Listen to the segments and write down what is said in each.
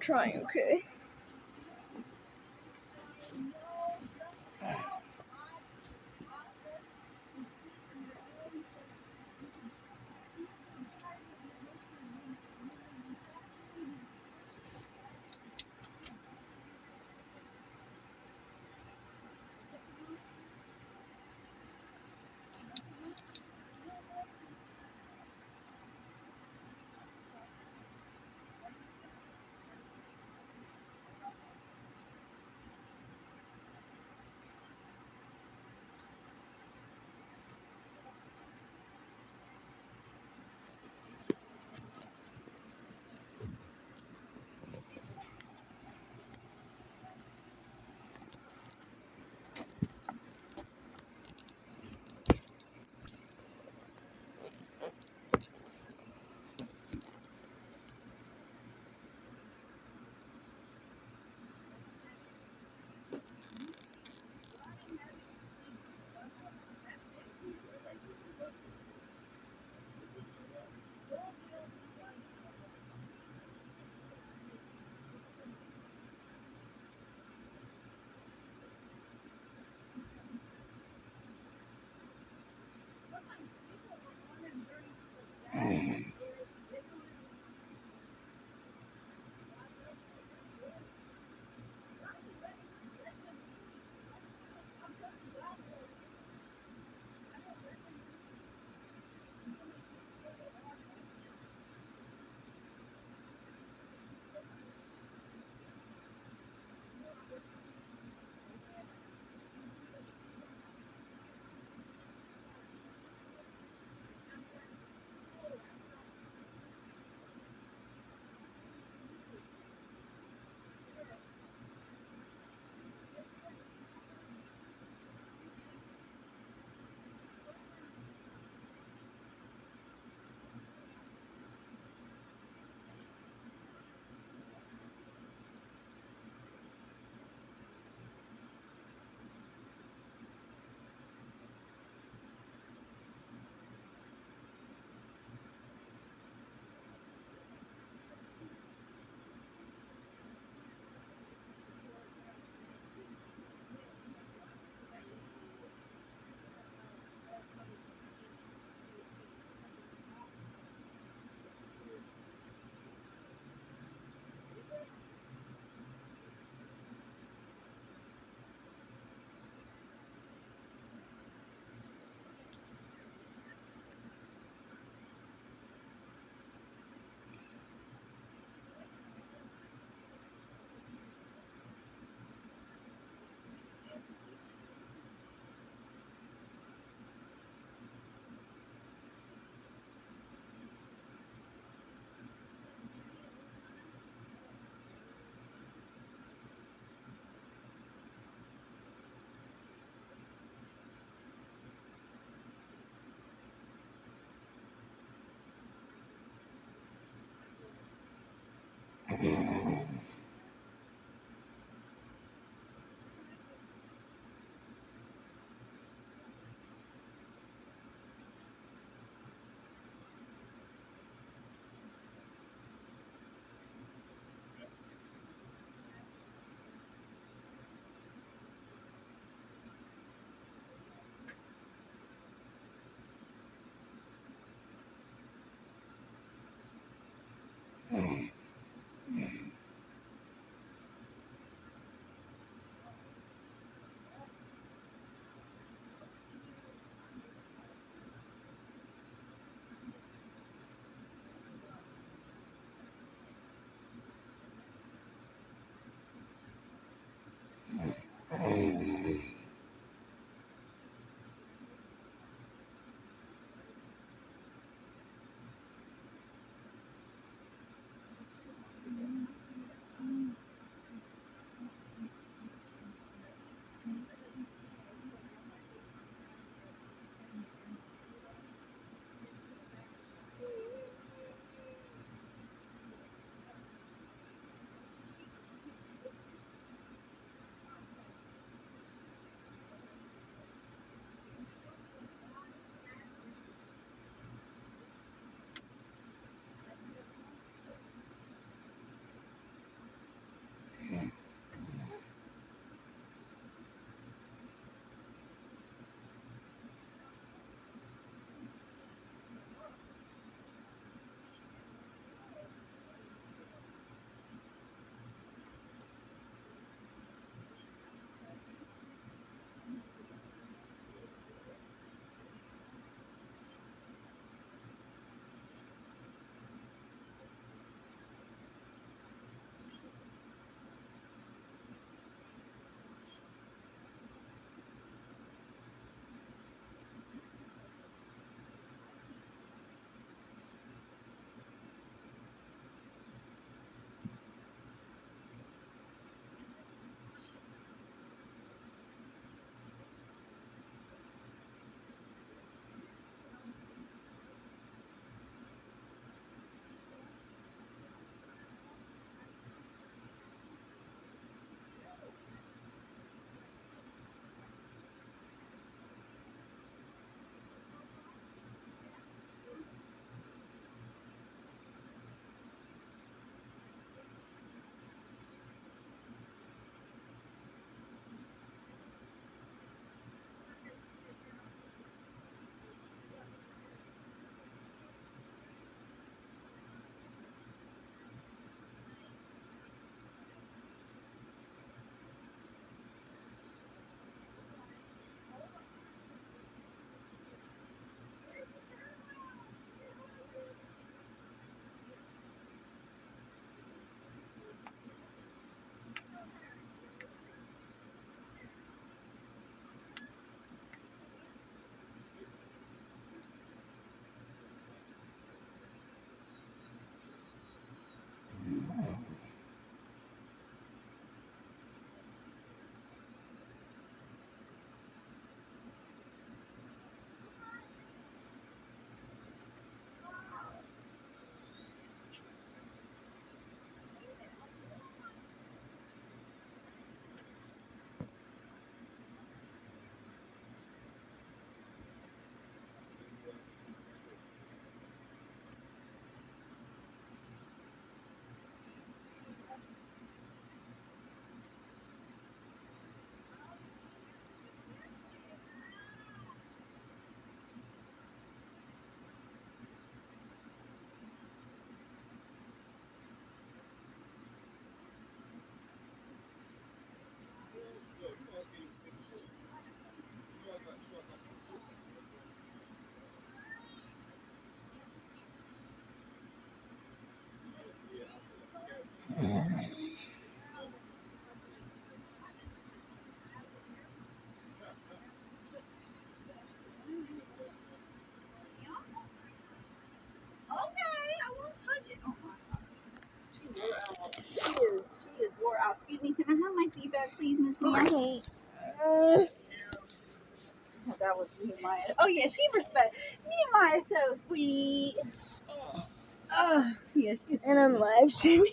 trying, okay? please, Miss Mia. Okay. That was Nehemiah. Oh yeah, she respect Nehemiah's so sweet. Oh yeah, she's. And I'm live streaming.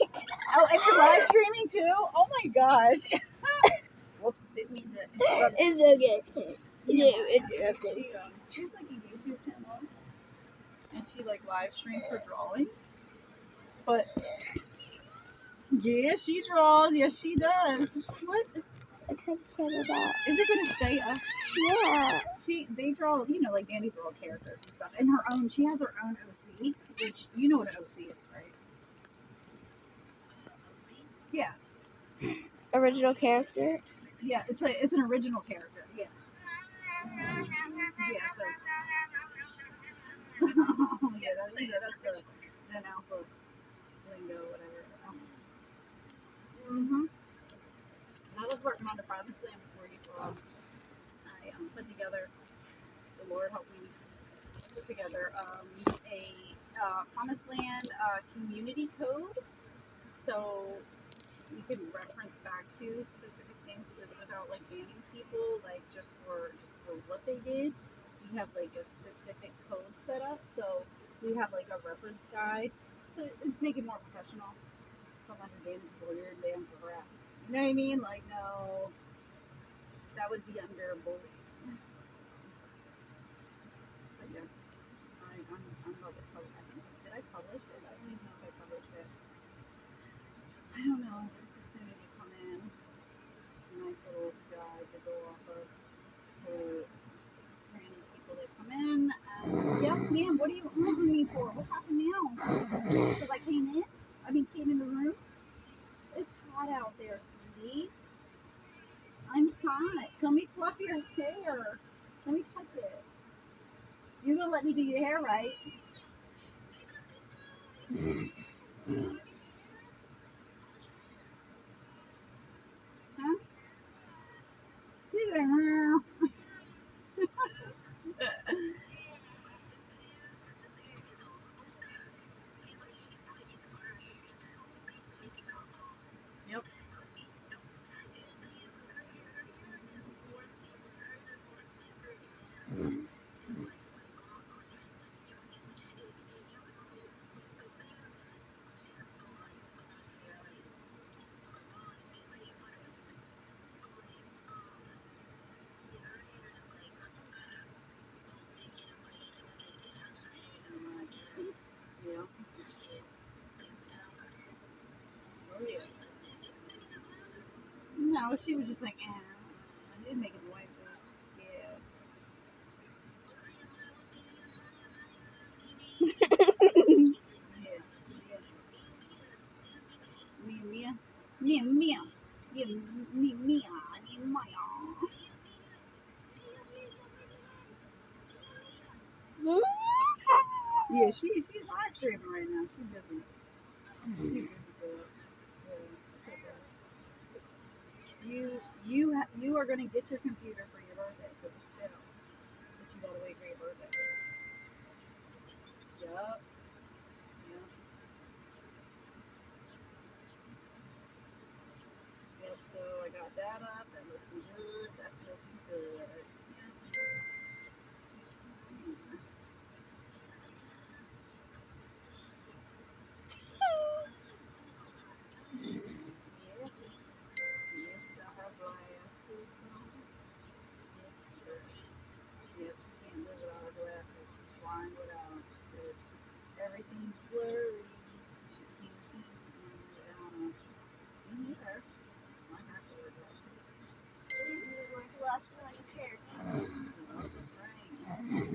Oh, and you're live streaming too? Oh my gosh. Whoops, didn't mean to. It's okay. Yeah, interrupted. She's like a YouTube channel, and she like live streams her drawings. But yeah, she draws. Yes, she does. What? I tried to set it up. Is it gonna stay up? Yeah. They draw, like Danny's little characters and stuff. And her own, she has her own OC, which you know what an OC is, right? Yeah. Original character. Yeah, it's an original character. Yeah. Yeah. So. That's the Gen Alpha lingo, whatever. And I was working on the Promised Land before you I put together. The Lord helped me put together a Promised Land community code, so you can reference back to specific things without like banning people, like just for what they did. We have like a specific code set up, so we have like a reference guide. So it's make it more professional. Sometimes ban people here and ban for crap. You know what I mean? Like no, that would be unbearable. But yeah, I'm about to publish. Did I publish it? I don't even know if I published it. I don't know. As soon as you come in, nice little guide to go off of for random people that come in. Yes, ma'am. What are you on me for? What happened now? Because I came in the room. It's hot out there, sweetie. I'm hot. Let me fluff your hair. Let me touch it. You're gonna let me do your hair, right? Huh? She's like, meow. Yep. Yeah. Oh yeah. No, she was just like, I didn't make a noises. Yeah. Yeah. Yeah. Mia. Mia. Mia. Mia. Mia. Mia. Mia. Yeah, she's live streaming right now. She's busy. She's busy girl. Yeah. You are gonna get your computer for your birthday, so just chill. But you gotta wait for your birthday. Yup. Yep. Yep. So I got that up. That looking good. That's looking good. Yeah. Yes, got her glasses on. Yes, sir. Yep, she can't live without her glasses. She's blind without them. So everything's blurry. She can't see anything without them. Me neither. I have to wear glasses. You want glasses on your character. Right. Yeah.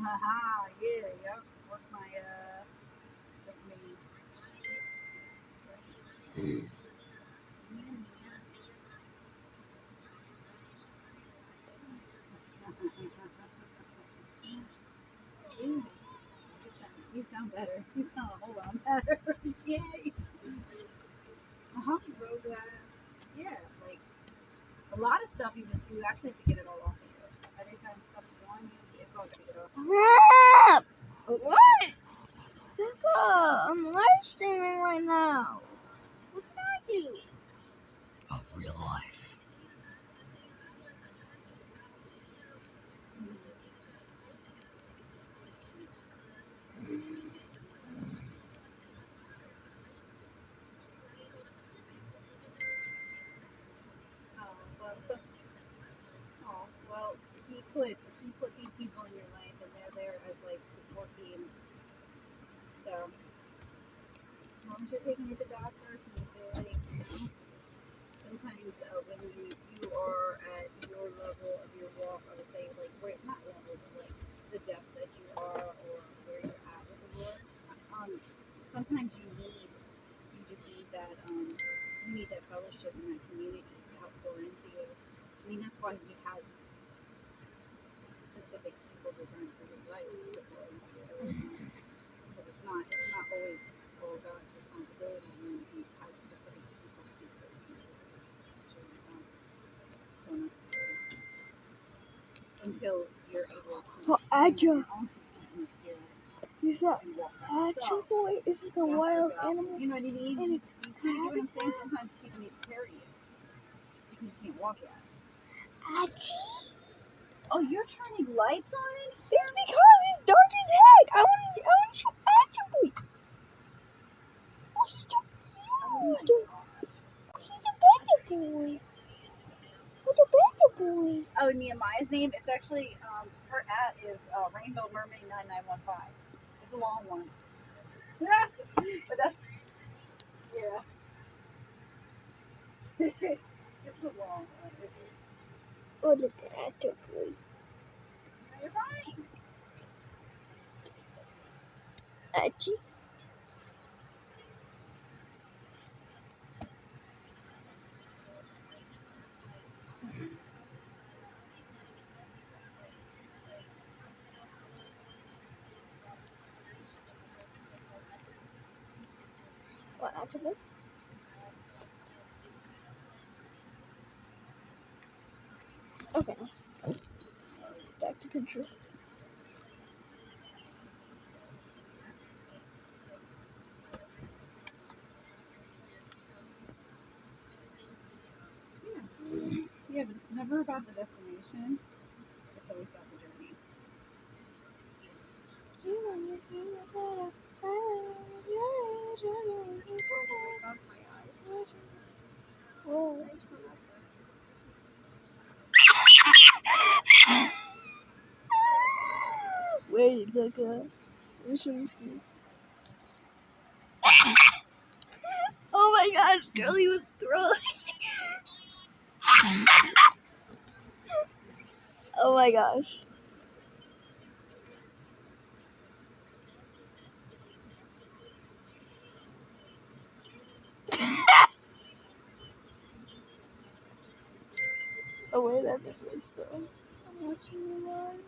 Haha, yeah, yep. Work my, that's me. You sound better. You sound a whole lot better. Yay. I'm so glad. Yeah, like a lot of stuff you just do, you actually have to get it all off of you. Every time stuff's on you, it's all gonna get off. Crap! What? Tika, I'm live streaming right now. What can I do? Of real life. Well, he put these people in your life, and they're there as like support teams. So, as long as you're taking it to God first, and you feel like, sometimes when you are at your level of your walk, I would say, like, where, not level, but like the depth that you are, or where you're at with the Lord, sometimes you just need that, you need that fellowship and that community to help pour into you. I mean, that's why He has specific people designed for your life to pour into you all the time. Because it's not always all God's responsibility. I mean, He has specific people He's personally on us to do until you're able to Oh, Aja. in the spirit Is that and walk by Aja yourself. boy? Is that the That's wild the God. animal? You know what I mean? And You it's get what I'm saying? habitat? Sometimes people need to carry you because you can't walk yet. Aji? Oh, you're turning lights on in here? It's because it's dark as heck. I want to show Aja boy. Oh, he's so cute. He's a better boy. What's a better boy? Oh, Nehemiah's name? It's actually, her is Rainbow Mermaid 9915. It's a long one. But that's, yeah. It's a long one. Oh, the better boy. You're fine. Aji. What, Aja boy? Okay. Back to Pinterest. Yeah, but it's never about the destination. It's always about the journey. Whoa. Wait, Tika. Oh my gosh, Girlie was throwing. Oh my gosh. Oh wait, that is still. I'm watching you live.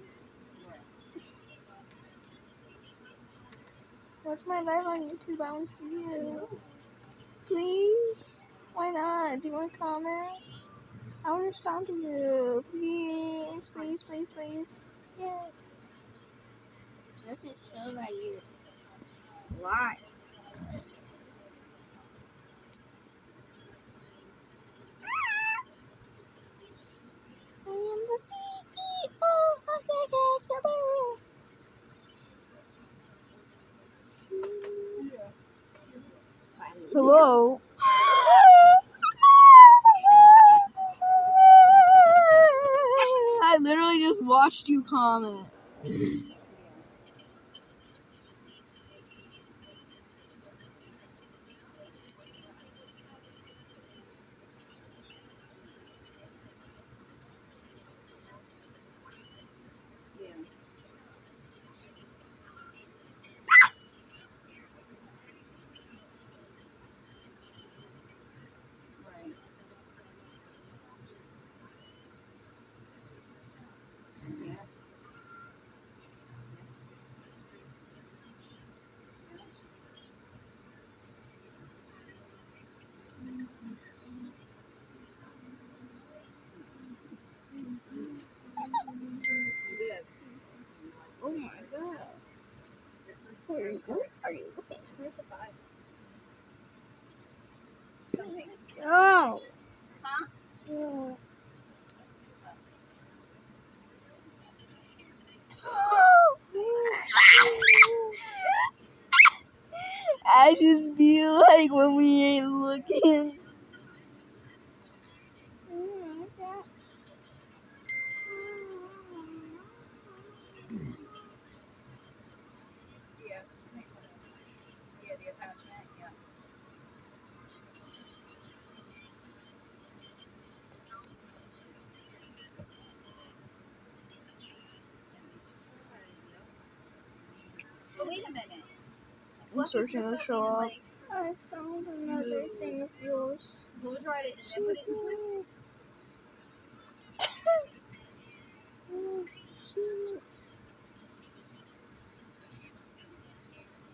Watch my live on YouTube. I want to see you. Please? Why not? Do you want to comment? I want to respond to you. Please, please, please, please. Yeah. Doesn't show that you lied. I am the CEO of the Castaway. Hello? I literally just watched you comment. Yeah. Right. Yeah. Are you looking? Where's the 5? Something. Oh. Huh? Yeah. I just feel like when we ain't looking. Yeah. Yeah, the attachment. Yeah. But wait a minute. I'm searching to show up. Like, I found another thing of yours. blow dry it and then put it in twist.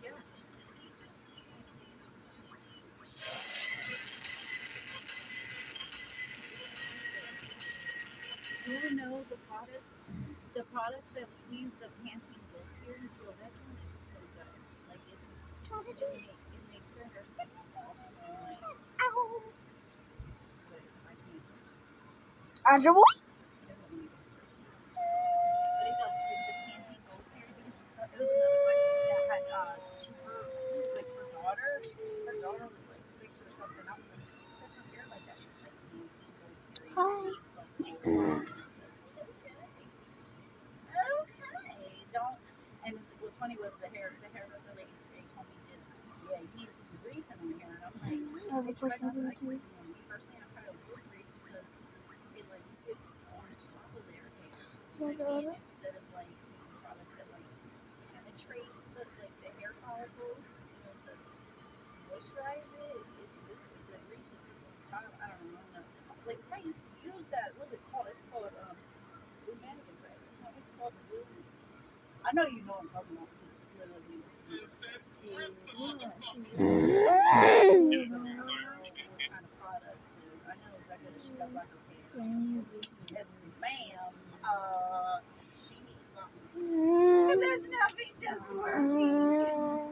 Yes. Whoever knows the products that we use, the Pantene Gold series, well, that one is so good. Like it makes their hair so soft and like, but I can use it. Andrew boy? But it does the Pantene Gold series. It was another like that had like her daughter. Her daughter was like 6 or something. I was like, "Does her hair like that?" She was like, "Pantene Gold series." Hi. Okay, don't. And what's funny was the hairdresser lady today told me that, yeah, you need to put some grease in your hair, and I'm like, I have a question for you too. me personally, I try to avoid grease because it like sits on top of their hair. My daughter. Instead of like using products that like penetrate the hair follicles, to moisturize it, the grease just sits on top. I don't know. Like I used to use that. What's it called? It's called blue mannequin, right? No, it's called the blue. I know you know what I'm talking about because it's literally. What kind of products? I know exactly what she does like her hair. Yes, ma'am. She needs something. Because there's nothing that's working.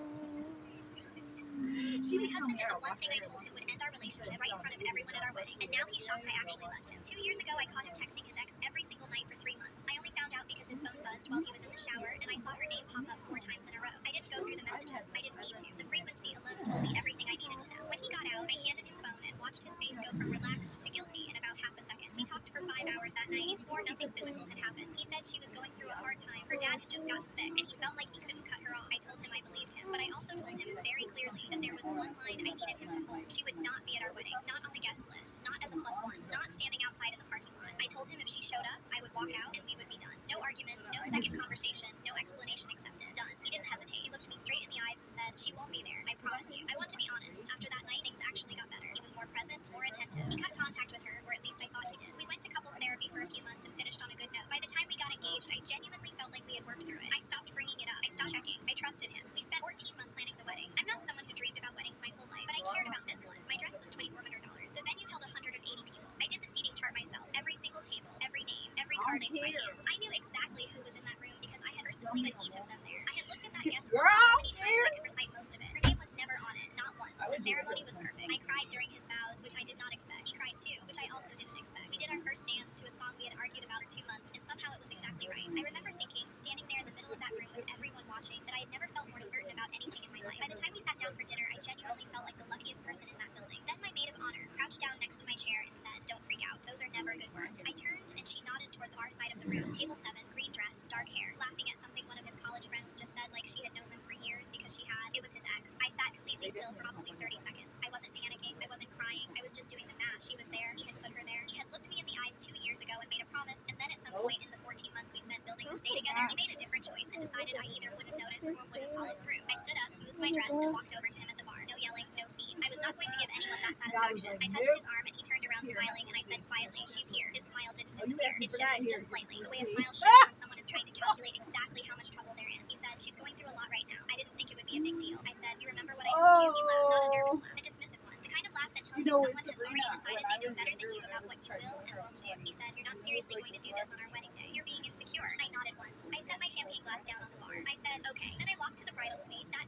She My was husband telling me did I the one thing I watched told him would end our relationship right in front of everyone at our wedding, and now he's shocked I actually left him. 2 years ago, I caught him texting his ex every single night for 3 months. I only found out because his phone buzzed while he was in the shower, and I saw her name pop up 4 times in a row. I didn't go through the messages. I didn't need to. The frequency alone told me everything I needed to know. When he got out, I handed him the phone and watched his face go from relaxed to guilty in about half a second. We talked for 5 hours that night. He swore nothing physical had happened. He said she was going through a hard time. Her dad had just gotten sick, and he felt like he couldn't cut her off. I told him I believed him, but I also told him very clearly that there was one line I needed him to hold. She would not be at our wedding, not on the guest list, not as a +1, not standing outside in the parking lot. I told him if she showed up, I would walk out and we would be done. No argument, no second conversation, no explanation accepted. Done. He didn't hesitate. He looked me straight in the eyes and said, "She won't be there. I promise you." I want to be honest. After that night, things actually got better. He was more present, more attentive. He cut contact with her, or at least I thought he did. We went to couples therapy for a few months and finished on a good note. By the time we got engaged, I genuinely felt like we had worked through it. I stopped bringing it up. I stopped checking. I trusted him. We spent 14 months planning the wedding. I'm not someone who dreamed about weddings my whole life, but I cared about this one. My dress was $2,400. The venue held 180 people. I did the seating chart myself. Every single table, every name, every card I by hand. I knew exactly who was in that room because I had personally put each of them there. I had looked at that guest list so many times I could recite most of it. Her name was never on it, not once. The ceremony was perfect. I cried during his vows, which I did not expect. He cried too, which I also didn't expect. We did our first dance to a song we had argued about for 2 months, and somehow it was exactly right. I remember thinking, standing there in the middle of that room with everyone watching, that I had never felt more certain about anything in my life. By the time we sat down for dinner, I genuinely felt like the luckiest person in that building. Then my maid of honor crouched down next to my chair and said, "Don't freak out. Those are never good words." I turned and she nodded toward the far side of the room. Table 7, green dress, dark hair, laughing at something one of his college friends just said, like she had known him for years because she had. It was his ex. I sat completely still for probably 30 seconds. I wasn't panicking. I wasn't crying. I was just doing the math. She was there. He had put her there. He had looked me in the eyes 2 years ago and made a promise, and then at some point in the 14 months we spent building this day together, he made a different choice and decided I either wouldn't notice or wouldn't follow through. I stood up, smoothed my dress, and walked over to him at the bar. No yelling, no scene. I was not going to give anyone that satisfaction. I touched his arm and he turned around smiling, and I said quietly, "She's here." His smile didn't disappear. It shifted just slightly. The way a smile shifts when someone is trying to calculate exactly how much trouble they're in. He said, "She's going through a lot right now." I didn't think it would be a big deal. I said, "You remember what I told you?" He laughed, not a nervous laugh, a dismissive one. The kind of laugh that tells you someone has already decided they know better than you about what you will and won't do. He said, "You're not seriously going to do this on our wedding day. You're being insecure." I nodded once. I set my champagne glass down on the bar. I said, "Okay." Then I walked to the bridal suite, sat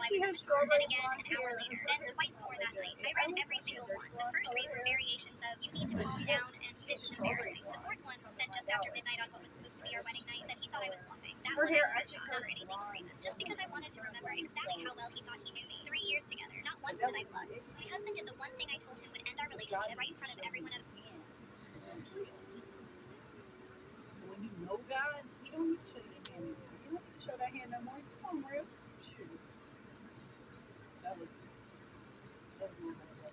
I was in the car, then again an hour later, then twice more that night. I read every single one. The first 3 were variations of, you need to calm down, and this is embarrassing. The fourth one, sent just after midnight on what was supposed to be our wedding night, said he thought I was bluffing. That one I screenshot, not for any legal reason. Just because I wanted to remember exactly how well he thought he knew me. 3 years together. Not once did I bluff. My husband did the one thing I told him would end our relationship right in front of everyone at When you know God, you don't need to show your hand anymore. You don't need to show that hand no more. Come on, real. Shoot. That was not how it was.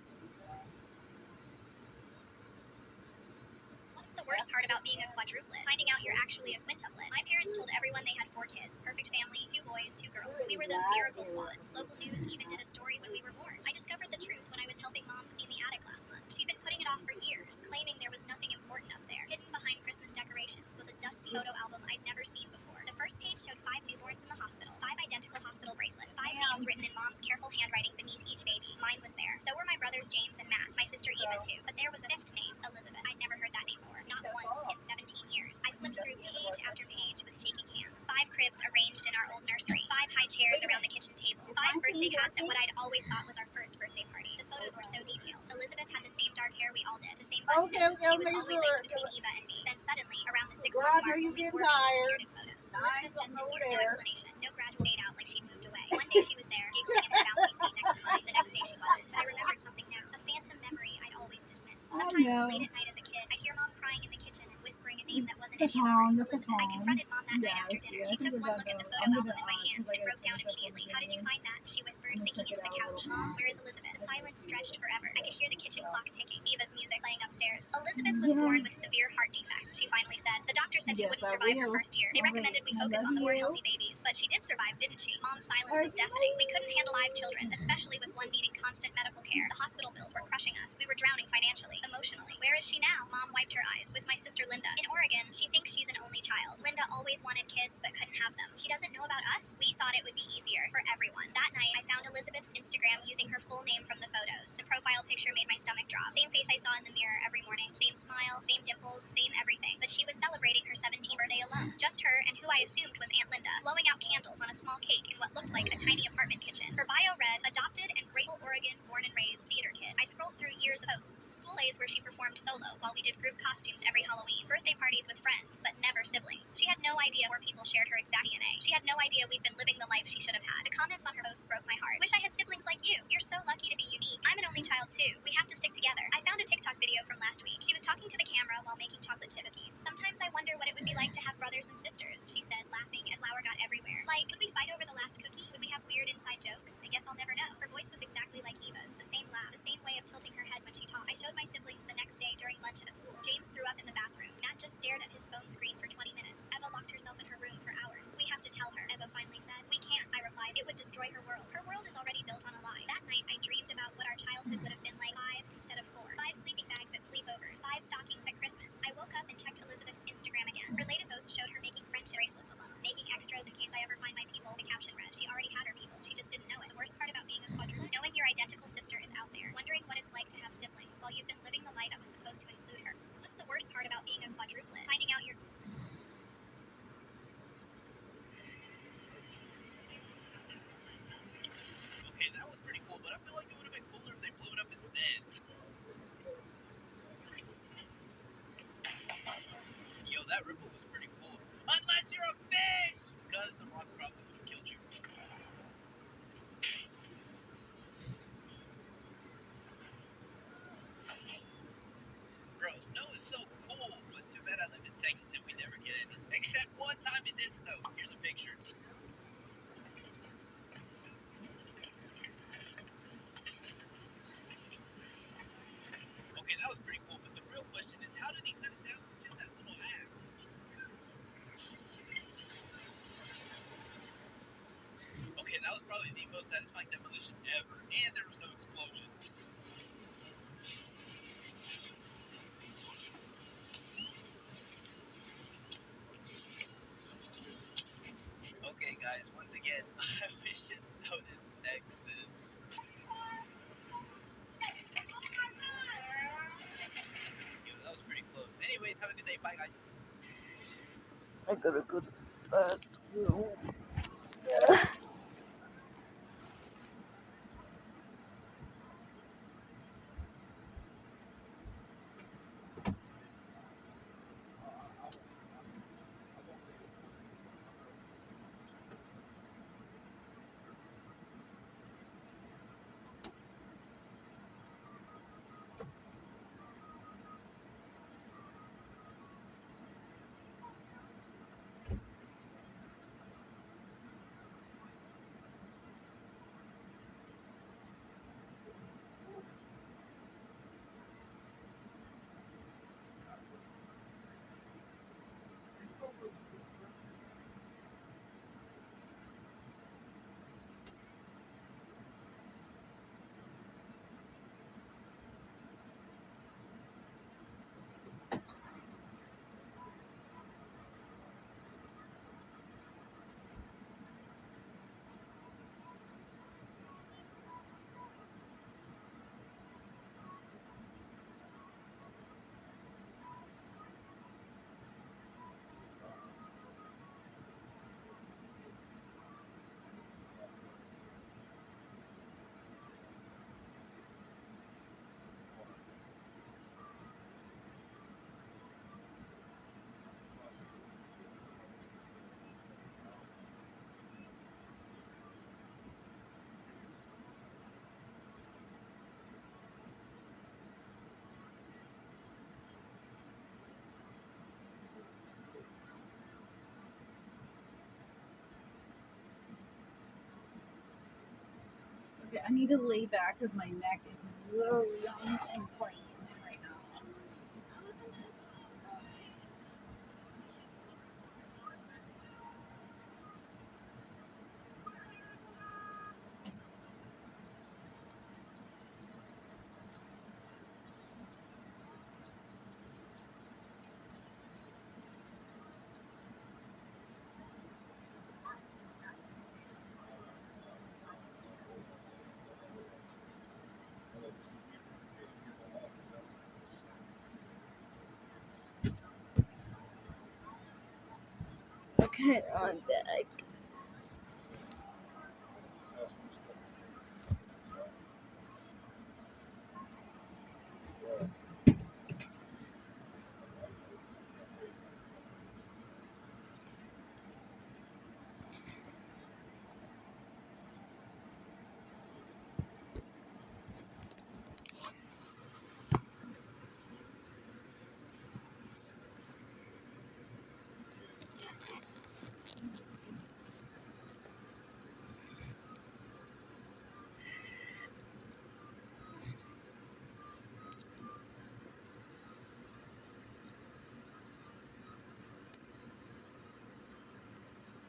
What's the worst part about being a quadruplet? Finding out you're actually a quintuplet. My parents told everyone they had 4 kids. Perfect family, 2 boys, 2 girls. We were the miracle quads. Local news even did a story when we were born. I discovered the truth when I was helping Mom clean the attic last month. She'd been putting it off for years, claiming there was nothing important up there. Hidden behind Christmas decorations was a dusty photo album I'd never seen before. The first page showed 5 newborns in the hospital, 5 identical hospital bracelets, 5 names written in Mom's careful handwriting beneath each baby. Mine was there. So were my brothers James and Matt, my sister Eva too. But there was a 5th name, Elizabeth. I'd never heard that name before. Not once in 17 years. I flipped through page after page with shaking hands. 5 cribs arranged in our old nursery. 5 high chairs around the kitchen table. 5 birthday hats at what I'd always thought was our first birthday party. The photos were so detailed. Elizabeth had the same dark hair we all did. The same button nose. She was always linked between Eva and me. Then suddenly, around the 6th month mark, only 4 appeared in photos. Elizabeth just appeared. No explanation. No gradual fade out like she'd moved away. One day she was there, giggling in the bouncy seat next to mine. The next day she wasn't. I remembered something now. A phantom memory I'd always dismissed. Sometimes late at night as a kid, I'd hear Mom crying in the kitchen and whispering a name that wasn't any of ours. Elizabeth. I confronted Mom that night after dinner. She took one look at the photo album in my hand and broke down immediately. How did you find that? She whispered, sinking into the couch. Mom, where is Elizabeth? The silence stretched forever. I could hear the kitchen clock ticking. Eva's music playing upstairs. Elizabeth was born with severe heart defects, she finally said. The doctor said she wouldn't survive her first year. They recommended we focus on the more healthy babies. But she did survive, didn't she? Mom's silence was deafening. We couldn't handle live children, especially with one needing constant medical care. The hospital bills were crushing us. We were drowning financially, emotionally. Where is she now? Mom wiped her eyes. With my sister Linda. In Oregon, she thinks she's an only child. Linda always wanted kids but couldn't have them. She doesn't know about us. We thought it would be easier for everyone. That night, I found Elizabeth's Instagram using her full name from the photos. The profile picture made my stomach drop. Same face I saw in the mirror every morning. Same smile, same dimples, same everything. But she was celebrating her 17th birthday alone. Just her and who I assumed was Aunt Linda, blowing out candles on a small cake in what looked like a tiny apartment kitchen. Her bio read, adopted and grateful Oregon, born and raised theater kid. I scrolled through years of posts. School days where she performed solo while we did group costumes every Halloween. Birthday parties with friends, but never siblings. She had no idea more people shared her exact DNA. She had no idea we'd been living the life she should have had. The comments on her posts broke my heart. Wish I had siblings like you. You're so lucky to be unique. I'm an only child too. We have to stick together. I found a TikTok video from last week. She was talking to the camera while making chocolate chip cookies. Sometimes I wonder what it would be like to have brothers and sisters, she said, laughing as flour got everywhere. Like, could we fight over the last cookie? Would we have weird inside jokes? I guess I'll never know. Her voice was exactly like Eva's. The same laugh, the same way of tilting her head when she talked. I showed my siblings the next day during lunch at school. James threw up in the bathroom. Matt just stared at his phone screen for 20 minutes. Eva locked herself in her room for hours. We have to tell her, Eva finally said. We can't, I replied. It would destroy her world. Her world is already built on a lie. That night, I dreamed about what our childhood would have been like. 5 instead of 4. 5 sleeping bags at sleepovers. 5 stockings at Christmas. I woke up and checked Elizabeth's Instagram again. Her latest post showed her making friendship bracelets alone. Making extras in case I ever find my people. The caption read, she already had her people. She just didn't know it. The worst part about being a quadruplet, knowing your identical sister is out there. Wondering what it's like to have siblings while you've been living the life that was supposed to include her. What's the worst part about being a quadruplet? Finding out you're Okay, that was pretty cool, but I feel like it would have been cooler if they blew it up instead. Yo, that ripple was pretty cool. Unless you're a fish! Because the rock probably would have killed you. Bro, snow is so cool, but too bad I live in Texas and we never get any. Except one time it did snow. Here's a picture. Okay, that was pretty cool, but the real question is, how did he cut it down with just that little axe? Okay, that was probably the most satisfying demolition ever, and there was no explosion. Okay, guys, once again, I wish it snowed in Texas. Yo, that was pretty close. Anyways, have a good day. Bye, guys. I gotta go to the bathroom. Okay, I need to lay back because my neck is literally on inflamed right now. Okay, I'm back.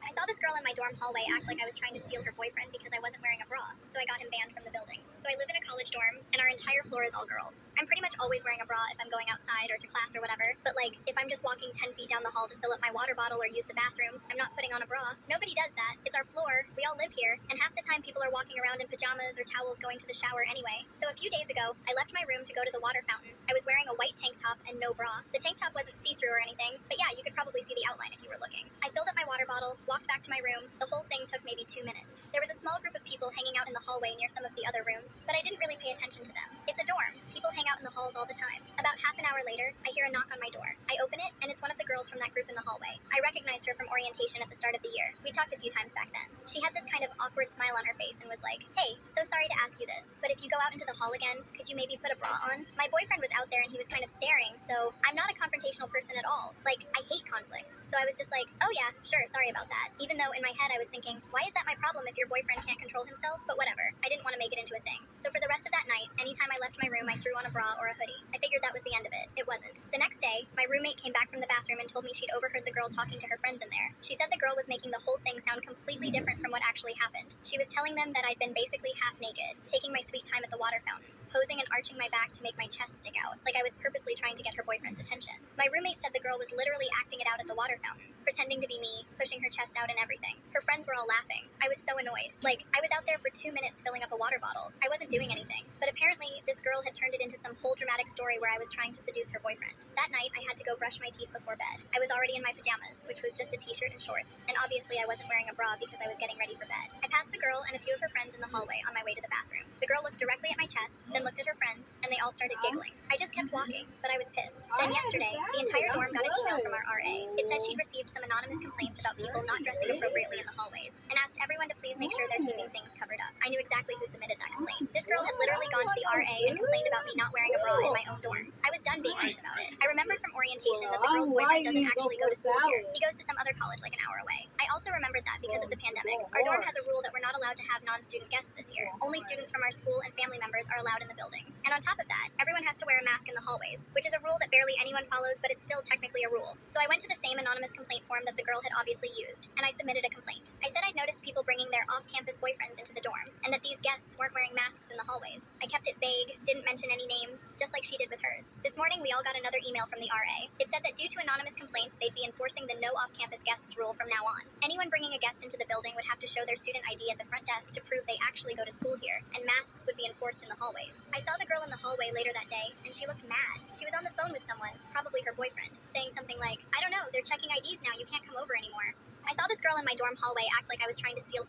I saw this girl in my dorm hallway act like I was trying to steal her boyfriend because I wasn't wearing a bra, so I got him banned from the building. So I live in a college dorm, and our entire floor is all girls. I'm pretty much always wearing a bra if I'm going outside or to class or whatever, but like, if I'm just walking 10 feet down the hall to fill up my water bottle or use the bathroom, I'm not putting on a bra. Nobody does that. It's our floor. We all live here, and half the time people are walking around in pajamas or towels going to the shower anyway. So a few days ago, I left my room to go to the water fountain. I was wearing a white tank top and no bra. The tank top wasn't see-through or anything, but yeah, you could probably see the outline if you were looking. I filled up my water bottle, walked back to my room. The whole thing took maybe 2 minutes. There was a small group of people hanging out in the hallway near some of the other rooms, but I didn't really pay attention to them. It's a dorm. People hang out in the halls all the time. About half an hour later, I hear a knock on my door. I open it, and it's one of the girls from that group in the hallway. I recognized her from orientation at the start of the year. We talked a few times back then. She had this kind of awkward smile on her face and was like, "Hey, so sorry to ask you this, but if you go out into the hall again, could you maybe put a bra on?" My boyfriend was out there and he was kind of staring, so I'm not a confrontational person at all. Like, I hate conflict. So I was just like, "Oh yeah, sure, sorry about that." Even though in my head I was thinking, why is that my problem if your boyfriend can't control himself? But whatever. I didn't want to make it into a thing. So for the rest of that night, anytime I left my room, I threw on a bra or a hoodie. I figured that was the end of it. It wasn't. The next day, my roommate came back from the bathroom and told me she'd overheard the girl talking to her friends in there. She said the girl was making the whole thing sound completely different from what actually happened. She was telling them that I'd been basically half naked, taking my sweet time at the water fountain, posing and arching my back to make my chest stick out, like I was purposely trying to get her boyfriend's attention. My roommate said the girl was literally acting it out at the water fountain, pretending to be me, pushing her chest out and everything. Her friends were all laughing. I was so annoyed. Like, I was out there for 2 minutes filling up a water bottle. I wasn't doing anything. But apparently, this girl had turned it into some whole dramatic story where I was trying to seduce her boyfriend. That night, I had to go brush my teeth before bed. I was already in my pajamas, which was just a t-shirt and shorts, and obviously I wasn't wearing a bra because I was getting ready for bed. I passed the girl and a few of her friends in the hallway on my way to the bathroom. The girl looked directly at my chest, then looked at her friends, and they all started giggling. I just kept walking, but I was pissed. Then yesterday, the entire dorm got an email from our RA. It said she'd received some anonymous complaints about people not dressing appropriately in the hallways, and asked everyone to please make sure they're keeping things covered up. I knew exactly who submitted that complaint. This girl had literally gone to the RA and complained about me not wearing a bra in my own dorm. I was done being nice about it. I remember from orientation that the girl's boyfriend doesn't actually go to school here. He goes to some other college like an hour away. I also remembered that because of the pandemic, our dorm has a rule that we're not allowed to have non-student guests this year. Only students from our school and family members are allowed in the building. And on top of that, everyone has to wear a mask in the hallways, which is a rule that barely anyone follows, but it's still technically a rule. So I went to the same anonymous complaint form that the girl had obviously used, and I submitted a complaint. I said I'd noticed people bringing their off-campus boyfriends into the dorm, and that these guests weren't wearing masks in the hallways. I kept it vague, didn't mention any names, just like she did with hers. This morning, we all got another email from the RA. It said that due to anonymous complaints, they'd be enforcing the no off-campus guests rule from now on. Anyone bringing a guest into the building would have to show their student ID at the front desk to prove they actually go to school here, and masks would be enforced in the hallways. I saw the girl in the hallway later that day, and she looked mad. She was on the phone with someone, probably her boyfriend, saying something like, "I don't know, they're checking IDs now, you can't come over anymore." I saw this girl in my dorm hallway act like I was trying to steal.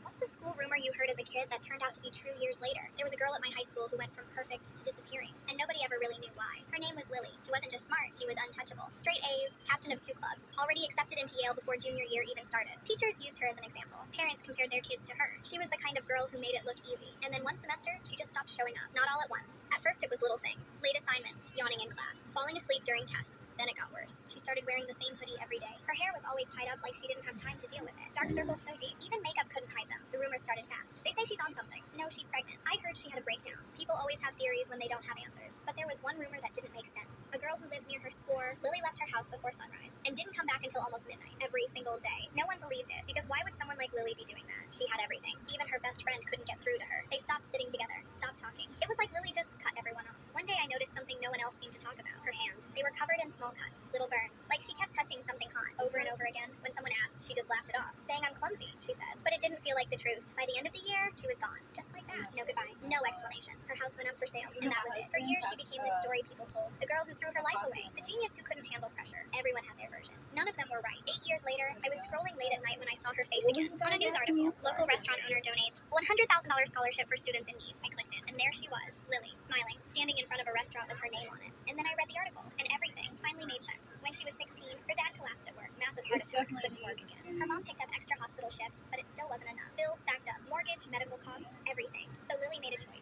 What's the school rumor you heard as a kid that turned out to be true years later? There was a girl at my high school who went from perfect to disappearing, and nobody ever really knew why. Her name was Lily. She wasn't just smart, she was untouchable. Straight A's, captain of 2 clubs, already accepted into Yale before junior year even started. Teachers used her as an example. Parents compared their kids to her. She was the kind of girl who made it look easy. And then one semester, she just stopped showing up. Not all at once. At first it was little things. Late assignments, yawning in class, falling asleep during tests. Then it got worse. She started wearing the same hoodie every day. Her hair was always tied up like she didn't have time to deal with it. Dark circles so deep, even makeup couldn't hide started fast. They say she's on something. No, she's pregnant. I heard she had a breakdown. People always have theories when they don't have answers. But there was one rumor that didn't make sense. A girl who lived near her swore Lily left her house before sunrise and didn't come back until almost midnight every single day. No one believed it, because why would someone like Lily be doing that? She had everything. Even her best friend couldn't get through to her. They stopped sitting together, stopped talking. It was like Lily just cut everyone off. One day I noticed something no one else seemed to talk about. Her hands. They were covered in small cuts, little burns. Like she kept touching something hot over and over again. When someone asked, she just laughed it off, saying I'm clumsy, she said. But it didn't feel like the truth. By the end of the year, she was gone. Just like that. No goodbye. No explanation. Her house went up for sale, and that was it. For years, she became this story people told. The girl who threw her life away. The genius who couldn't handle pressure. Everyone had their version. None of them were right. 8 years later, I was scrolling late at night when I saw her face again. On a news article, local restaurant owner donates $100,000 scholarship for students in need. I clicked it, and there she was, Lily, smiling, standing in front of a restaurant with her name on it. And then I read the article, and everything finally made sense. When she was 16, her dad collapsed at work. Massive heart attack, couldn't work again. Her mom picked up extra hospital shifts, but it still wasn't enough. Bills stacked up, mortgage, medical costs, everything. So Lily made a choice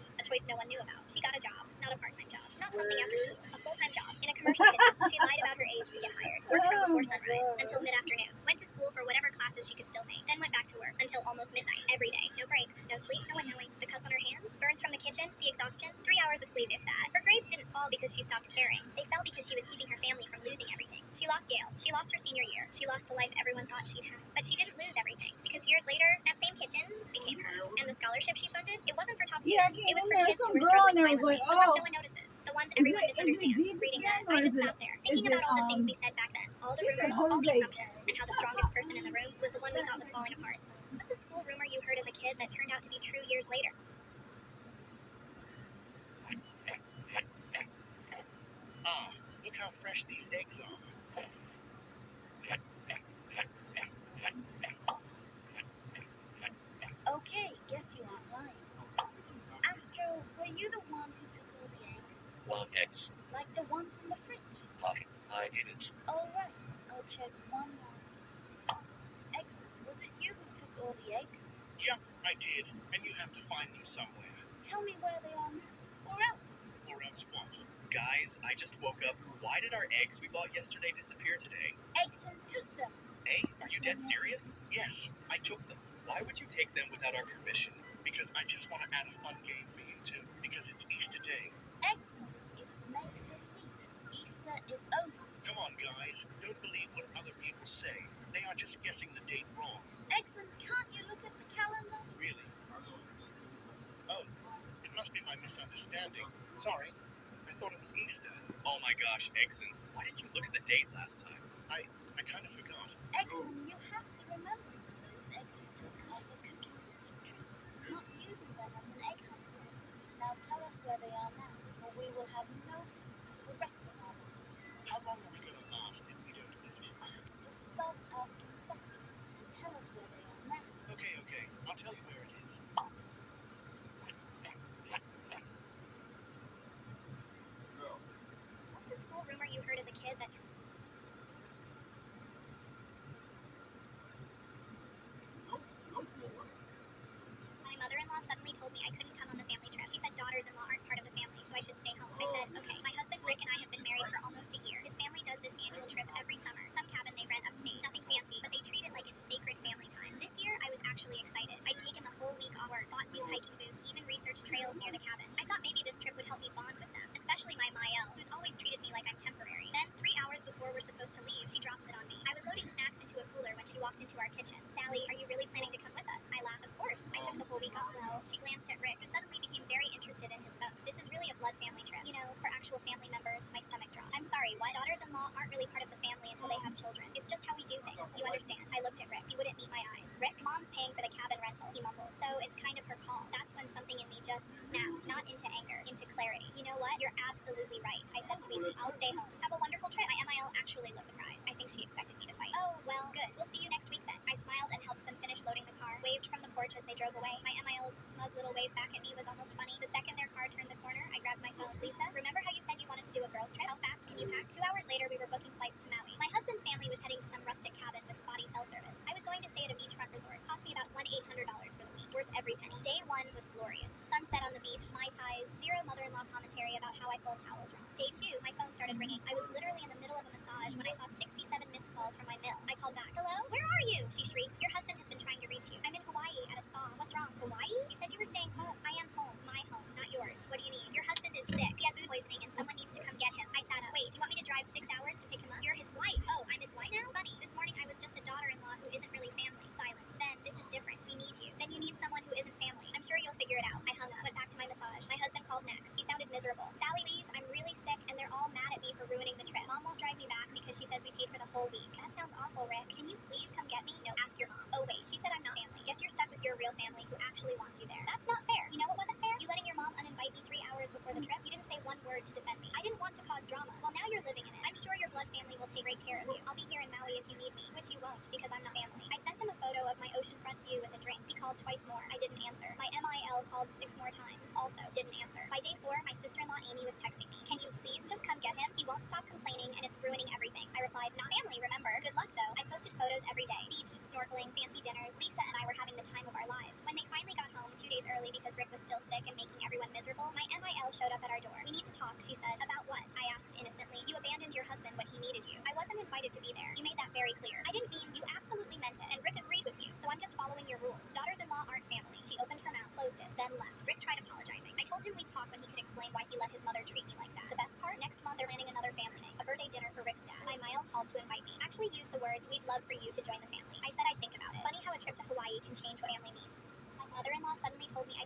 no one knew about. She got a job, not a part-time job, not something after school, a full-time job in a commercial kitchen. She lied about her age to get hired. Worked from before sunrise until mid-afternoon. Went to school for whatever classes she could still take. Then went back to work until almost midnight every day. No breaks, no sleep, no one knowing. The cuts on her hands, burns from the kitchen, the exhaustion, 3 hours of sleep if that. Her grades didn't fall because she stopped caring. They fell because she was keeping her family from losing everything. She lost Yale. She lost her senior year. She lost the life everyone thought she'd have. But she didn't lose everything, because years later, that same kitchen became hers. And the scholarship she funded, it wasn't for top students. It was for kids who were struggling silently. The ones no one notices. The ones everyone misunderstands. Reading that, I just sat there, thinking about all the things we said back then. All the rumors, all the assumptions, and how the strongest person in the room was the one we thought was falling apart. What's a school rumor you heard as a kid that turned out to be true years later? Ah, look how fresh these eggs are. Okay, guess you aren't lying. Astro, were you the one who took all the eggs? One X. Like the ones in the fridge? I didn't. Alright, I'll check one last one. Exit, was it you who took all the eggs? Yep, I did. And you have to find them somewhere. Tell me where they are now. Or else. Or else what? Guys, I just woke up. Why did our eggs we bought yesterday disappear today? Exit took them. Hey, are you dead serious? Yes, I took them. Why would you take them without our permission? Because I just want to add a fun game for you two. Because it's Easter Day. Excellent. It's May 15th. Easter is over. Come on, guys. Don't believe what other people say. They are just guessing the date wrong. Excellent. Can't you look at the calendar? Really? Oh, it must be my misunderstanding. Sorry. I thought it was Easter. Oh my gosh, Exon, why didn't you look at the date last time? I kind of forgot. Excellent. You have to remember. Those eggs you took are for cooking sweet treats, not using them as an egg hunt. Now tell us where they are now, or we will have no food for the rest of our lives. How long are we going to last if we don't eat? Just stop asking questions and tell us where they are now. Okay. I'll tell you where it is. What's the school rumor you heard as a kid that My mother-in-law suddenly told me I couldn't come on the family trip. She said daughters-in-law aren't part of the family, so I should stay home. I said, okay. My husband Rick and I have been married for almost a year. His family does this annual trip every summer. Some cabin they rent upstate. Nothing fancy, but they treat it like it's sacred family time. This year, I was actually excited. I'd taken the whole week off work, bought new hiking boots, even researched trails near the cabin. I thought maybe this trip would help me bond with them, especially my Mael, who's always treated me like I'm temporary. Then, 3 hours before we're supposed to leave, she drops it on me. I was loading snacks into a cooler when she walked into our kitchen. Sally, are you really planning to come with us? I laughed. Of course. I took the whole week off. No. She glanced at Rick, who suddenly became very interested in his phone. This is really a blood family trip. You know, for actual family members. My stomach dropped. I'm sorry, what? Daughters-in-law aren't really part of the family until they have children. It's just how we do things. You understand? I looked at Rick. He wouldn't meet my eyes. Rick, Mom's paying for the cabin rental, he mumbled. So it's kind of her call. That's when something in me just snapped. Not into anger, into clarity. You know what? You're absolutely right. I said sweetly, I'll stay home. Have a wonderful trip. My MIL actually looked surprised. I think she expected me to fight. Oh, well, good. We'll see you next week then. I smiled and helped them finish loading the car, waved from the porch as they drove away. My MIL's smug little wave back at me was almost funny. The second their car turned the corner, I grabbed my phone. Lisa, remember how you said you wanted to do a girls' trip? How fast can you pack? 2 hours later, we were booking flights to Maui. My husband's family was heading to some rustic cabin with spotty cell service. I was going to stay at a beachfront resort. Cost me about $1,800 for the week. Worth every penny. Day 1 was glorious. Sunset on the beach, Mai Tais, zero mother-in-law commentary about how I fold towels wrong. Day 2, my phone started ringing. I was literally in the middle of a massage when I saw 67 missed calls from my mill. I called back. Hello? Where are you? She shrieked. Your husband has been trying to reach you. I'm in Hawaii at a spa. What's wrong? real family who actually wants you there. That's not fair. You know what wasn't fair? You letting your mom uninvite me 3 hours before the trip. You didn't say one word to defend me. I didn't want to cause drama. Well, now you're living in it. I'm sure your blood family will take great care of you. I'll be here in Maui if you need me, which you won't because I'm not family. I sent him a photo of my oceanfront view with a drink. He called twice more. I didn't answer. My MIL called 6 more times. Also, didn't answer. By day 4, my sister-in-law Amy was texting me. Can you please just come get him? He won't stop complaining and it's ruining everything. I replied, not family, remember. Good luck though. I posted photos every day. Beach, snorkeling, fancy dinners. Lisa and I were having the time of our lives. When they finally got home 2 days early because Rick was still sick and making everyone miserable, my MIL showed up at our door. We need to talk, she said. About what? I asked innocently. You abandoned your husband when he needed you. I wasn't invited to be there. You made that very clear. I didn't mean you absolutely meant it, and Rick agreed with you, so I'm just following your rules. Daughters-in-law aren't family. She opened her mouth, closed it, then left. Rick tried apologizing. I told him we'd talk when he could explain why he let his mother treat me like that. The best part? Next month they're planning another family thing. A birthday dinner for Rick's dad. My Mile called to invite me. Actually used the words, we'd love for you to join the family. I said I'd think about it. Funny how a trip to Hawaii can change what family means. My mother-in-law suddenly told me I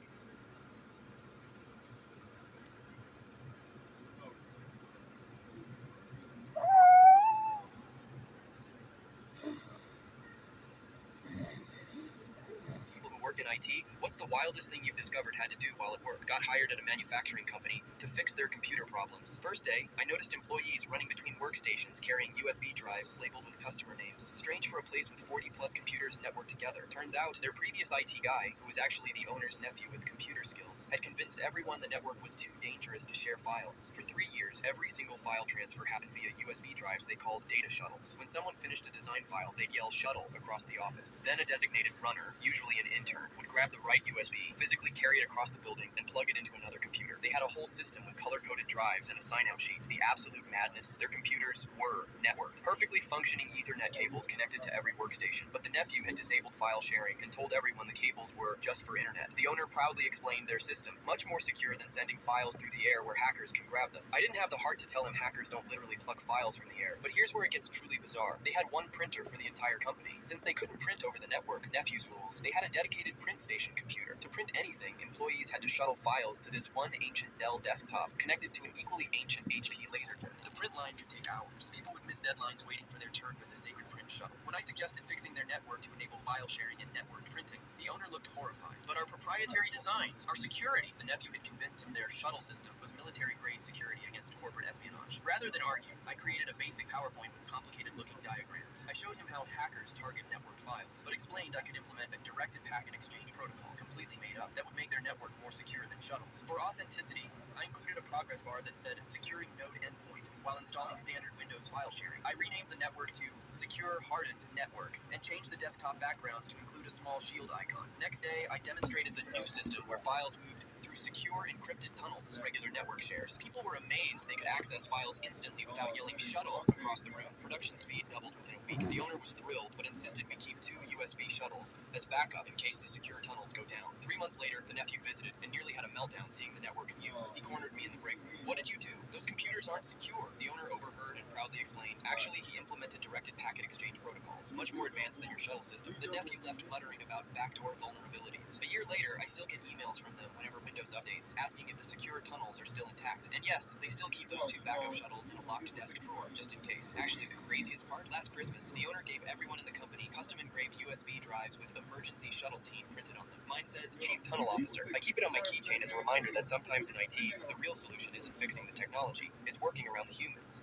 People who work in IT, what's the wildest thing you've discovered had to do while at work? Got hired at a manufacturing company to fix their computer problems. First day, I noticed employees running between workstations carrying USB drives labeled with customer names. Strange for a place with 40 plus computers networked together. Turns out, their previous IT guy, who was actually the owner's nephew with computer skills, had convinced everyone the network was too dangerous to share files. For 3 years, every single file transfer happened via USB drives they called data shuttles. When someone finished a design file, they'd yell shuttle across the office. Then a designated runner, usually an intern, would grab the right USB, physically carry it across the building, and plug it into another computer. They had a whole system with color-coded drives and a sign-out sheet. The absolute madness. Their computers were networked. Perfectly functioning Ethernet cables connected to every workstation, but the nephew had disabled file sharing and told everyone the cables were just for internet. The owner proudly explained their system, much more secure than sending files through the air where hackers can grab them. I didn't have the heart to tell him hackers don't literally pluck files from the air, but here's where it gets truly bizarre. They had one printer for the entire company. Since they couldn't print over the network, nephew's rules, they had a dedicated print station computer. To print anything, employees had to shuttle files to this one ancient Dell desktop connected to an equally ancient HP LaserDisc. The print line could take hours. People would miss deadlines waiting for their turn with the sacred print shuttle. When I suggested fixing their network to enable file sharing and network printing, the owner looked horrified. But our proprietary designs, our security, the nephew had convinced him their shuttle system was military-grade security against corporate espionage. Rather than argue, I created a basic PowerPoint with complicated-looking diagrams. I showed him how hackers target network files, but explained I could implement a directed packet exchange protocol completely made up that would make their network more secure than shuttles. For authenticity, I included a progress bar that said securing node endpoint while installing standard Windows file sharing. I renamed the network to Secure Hardened Network and changed the desktop backgrounds to include a small shield icon. Next day, I demonstrated the new system where files moved through secure encrypted tunnels, regular network shares. People were amazed they could access files instantly without yelling shuttle across the room. Production speed doubled within a week. The owner was thrilled, but insisted we keep 2 USB shuttles as backup in case the secure tunnels go down. 3 months later, the nephew visited and nearly had a meltdown seeing the network in use. He cornered me in the break room. What did you do? Those computers aren't secure. The owner overheard and proudly explained. Actually, he implemented directed packet exchange protocols, much more advanced than your shuttle system. The nephew left muttering about backdoor vulnerabilities. A year later, I still get emails from them whenever Windows updates, asking if the secure tunnels are still intact. And yes, they still keep those 2 backup shuttles in a locked desk drawer, just in case. Actually, the craziest part, last Christmas, the owner gave everyone in the company custom-engraved USB drives with emergency shuttle team printed on them. Mine says Chief Tunnel Officer. I keep it on my keychain as a reminder that sometimes in IT, the real solution isn't fixing the technology, it's working around the humans.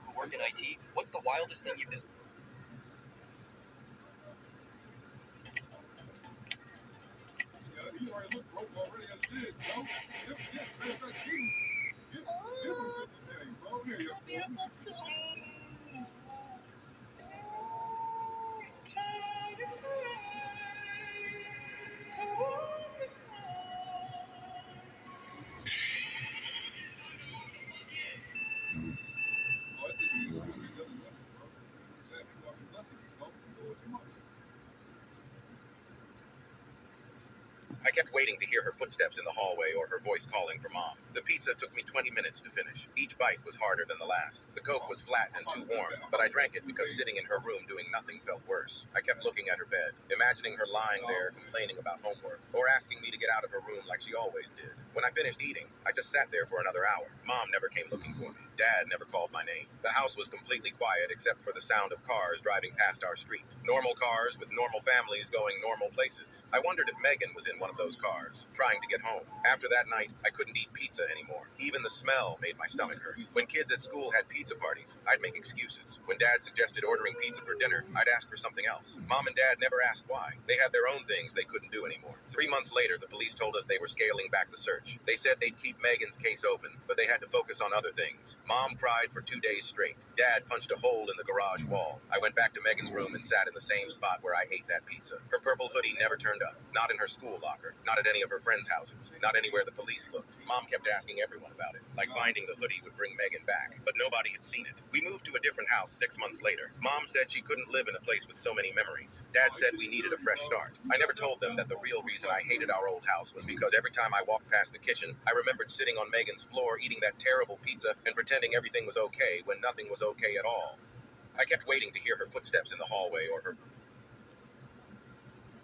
Who work in IT, what's the wildest thing you've discovered? You already look broke already as it is, bro. Give us something, bro. Here you go. Oh, it's a good blessing, bro. Exactly, you are a blessing, bro. I kept waiting to hear her footsteps in the hallway or her voice calling for Mom. The pizza took me 20 minutes to finish. Each bite was harder than the last. The Coke was flat and too warm, but I drank it because sitting in her room doing nothing felt worse. I kept looking at her bed, imagining her lying there complaining about homework, or asking me to get out of her room like she always did. When I finished eating, I just sat there for another hour. Mom never came looking for me. Dad never called my name. The house was completely quiet except for the sound of cars driving past our street. Normal cars with normal families going normal places. I wondered if Megan was in one of those cars, trying to get home. After that night, I couldn't eat pizza anymore. Even the smell made my stomach hurt. When kids at school had pizza parties, I'd make excuses. When Dad suggested ordering pizza for dinner, I'd ask for something else. Mom and Dad never asked why. They had their own things they couldn't do anymore. 3 months later, the police told us they were scaling back the search. They said they'd keep Megan's case open, but they had to focus on other things. Mom cried for 2 days straight. Dad punched a hole in the garage wall. I went back to Megan's room and sat in the same spot where I ate that pizza. Her purple hoodie never turned up. Not in her school locker. Not at any of her friends' houses. Not anywhere the police looked. Mom kept asking everyone about it, like finding the hoodie would bring Megan back. But nobody had seen it. We moved to a different house 6 months later. Mom said she couldn't live in a place with so many memories. Dad said we needed a fresh start. I never told them that the real reason I hated our old house was because every time I walked past the kitchen, I remembered sitting on Megan's floor eating that terrible pizza and pretending everything was okay when nothing was okay at all. I kept waiting to hear her footsteps in the hallway or her...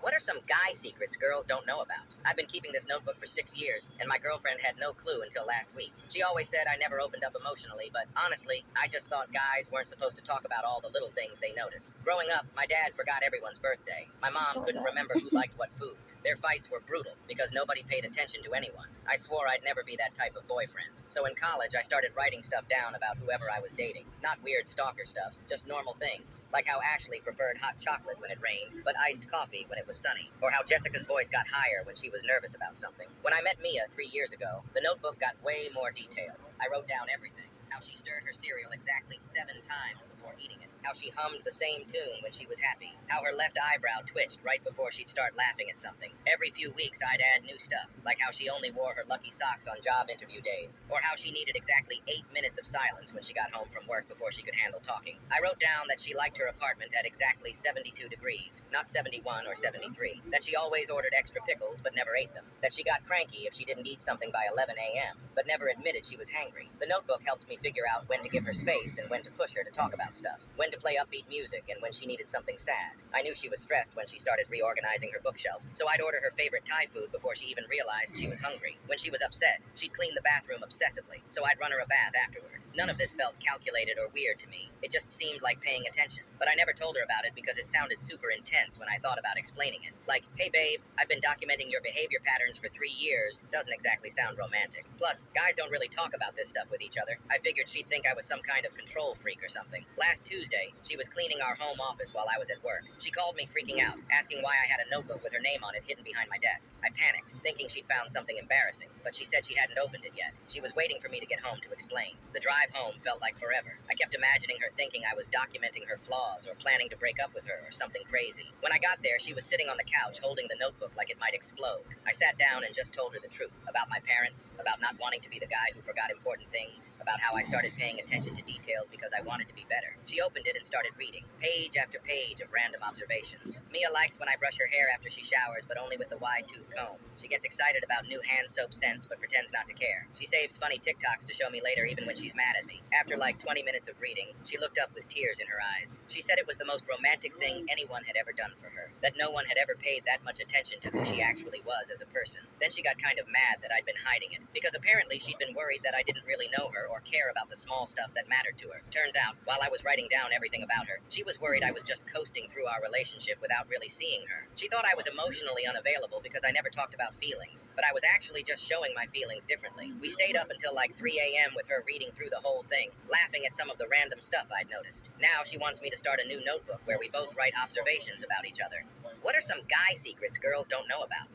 What are some guy secrets girls don't know about? I've been keeping this notebook for 6 years, and my girlfriend had no clue until last week. She always said I never opened up emotionally, but honestly, I just thought guys weren't supposed to talk about all the little things they notice. Growing up, my dad forgot everyone's birthday. My mom couldn't remember who liked what food. Their fights were brutal because nobody paid attention to anyone. I swore I'd never be that type of boyfriend. So in college, I started writing stuff down about whoever I was dating. Not weird stalker stuff, just normal things. Like how Ashley preferred hot chocolate when it rained, but iced coffee when it was sunny. Or how Jessica's voice got higher when she was nervous about something. When I met Mia 3 years ago, the notebook got way more detailed. I wrote down everything. How she stirred her cereal exactly 7 times before eating it. How she hummed the same tune when she was happy. How her left eyebrow twitched right before she'd start laughing at something. Every few weeks I'd add new stuff, like how she only wore her lucky socks on job interview days, or how she needed exactly 8 minutes of silence when she got home from work before she could handle talking. I wrote down that she liked her apartment at exactly 72 degrees, not 71 or 73. That she always ordered extra pickles but never ate them. That she got cranky if she didn't eat something by 11 a.m., but never admitted she was hangry. The notebook helped me figure out when to give her space and when to push her to talk about stuff. When to play upbeat music and when she needed something sad. I knew she was stressed when she started reorganizing her bookshelf, so I'd order her favorite Thai food before she even realized she was hungry. When she was upset, she'd clean the bathroom obsessively, so I'd run her a bath afterward. None of this felt calculated or weird to me. It just seemed like paying attention. But I never told her about it because it sounded super intense when I thought about explaining it. Like, hey babe, I've been documenting your behavior patterns for 3 years. Doesn't exactly sound romantic. Plus, guys don't really talk about this stuff with each other. I figured she'd think I was some kind of control freak or something. Last Tuesday, she was cleaning our home office while I was at work. She called me freaking out, asking why I had a notebook with her name on it hidden behind my desk. I panicked, thinking she'd found something embarrassing, but she said she hadn't opened it yet. She was waiting for me to get home to explain. The drive home felt like forever. I kept imagining her thinking I was documenting her flaws or planning to break up with her or something crazy. When I got there, she was sitting on the couch holding the notebook like it might explode. I sat down and just told her the truth about my parents, about not wanting to be the guy who forgot important things, about how I started paying attention to details because I wanted to be better. She opened it and started reading, page after page of random observations. Mia likes when I brush her hair after she showers, but only with the wide-tooth comb. She gets excited about new hand soap scents, but pretends not to care. She saves funny TikToks to show me later even when she's mad at me. After like 20 minutes of reading, she looked up with tears in her eyes. She said it was the most romantic thing anyone had ever done for her, that no one had ever paid that much attention to who she actually was as a person. Then she got kind of mad that I'd been hiding it, because apparently she'd been worried that I didn't really know her or care about the small stuff that mattered to her. Turns out, while I was writing down everything about her, she was worried I was just coasting through our relationship without really seeing her. She thought I was emotionally unavailable because I never talked about feelings, but I was actually just showing my feelings differently. We stayed up until like 3 a.m. with her reading through the whole thing, laughing at some of the random stuff I'd noticed. Now she wants me to start a new notebook where we both write observations about each other. What are some guy secrets girls don't know about?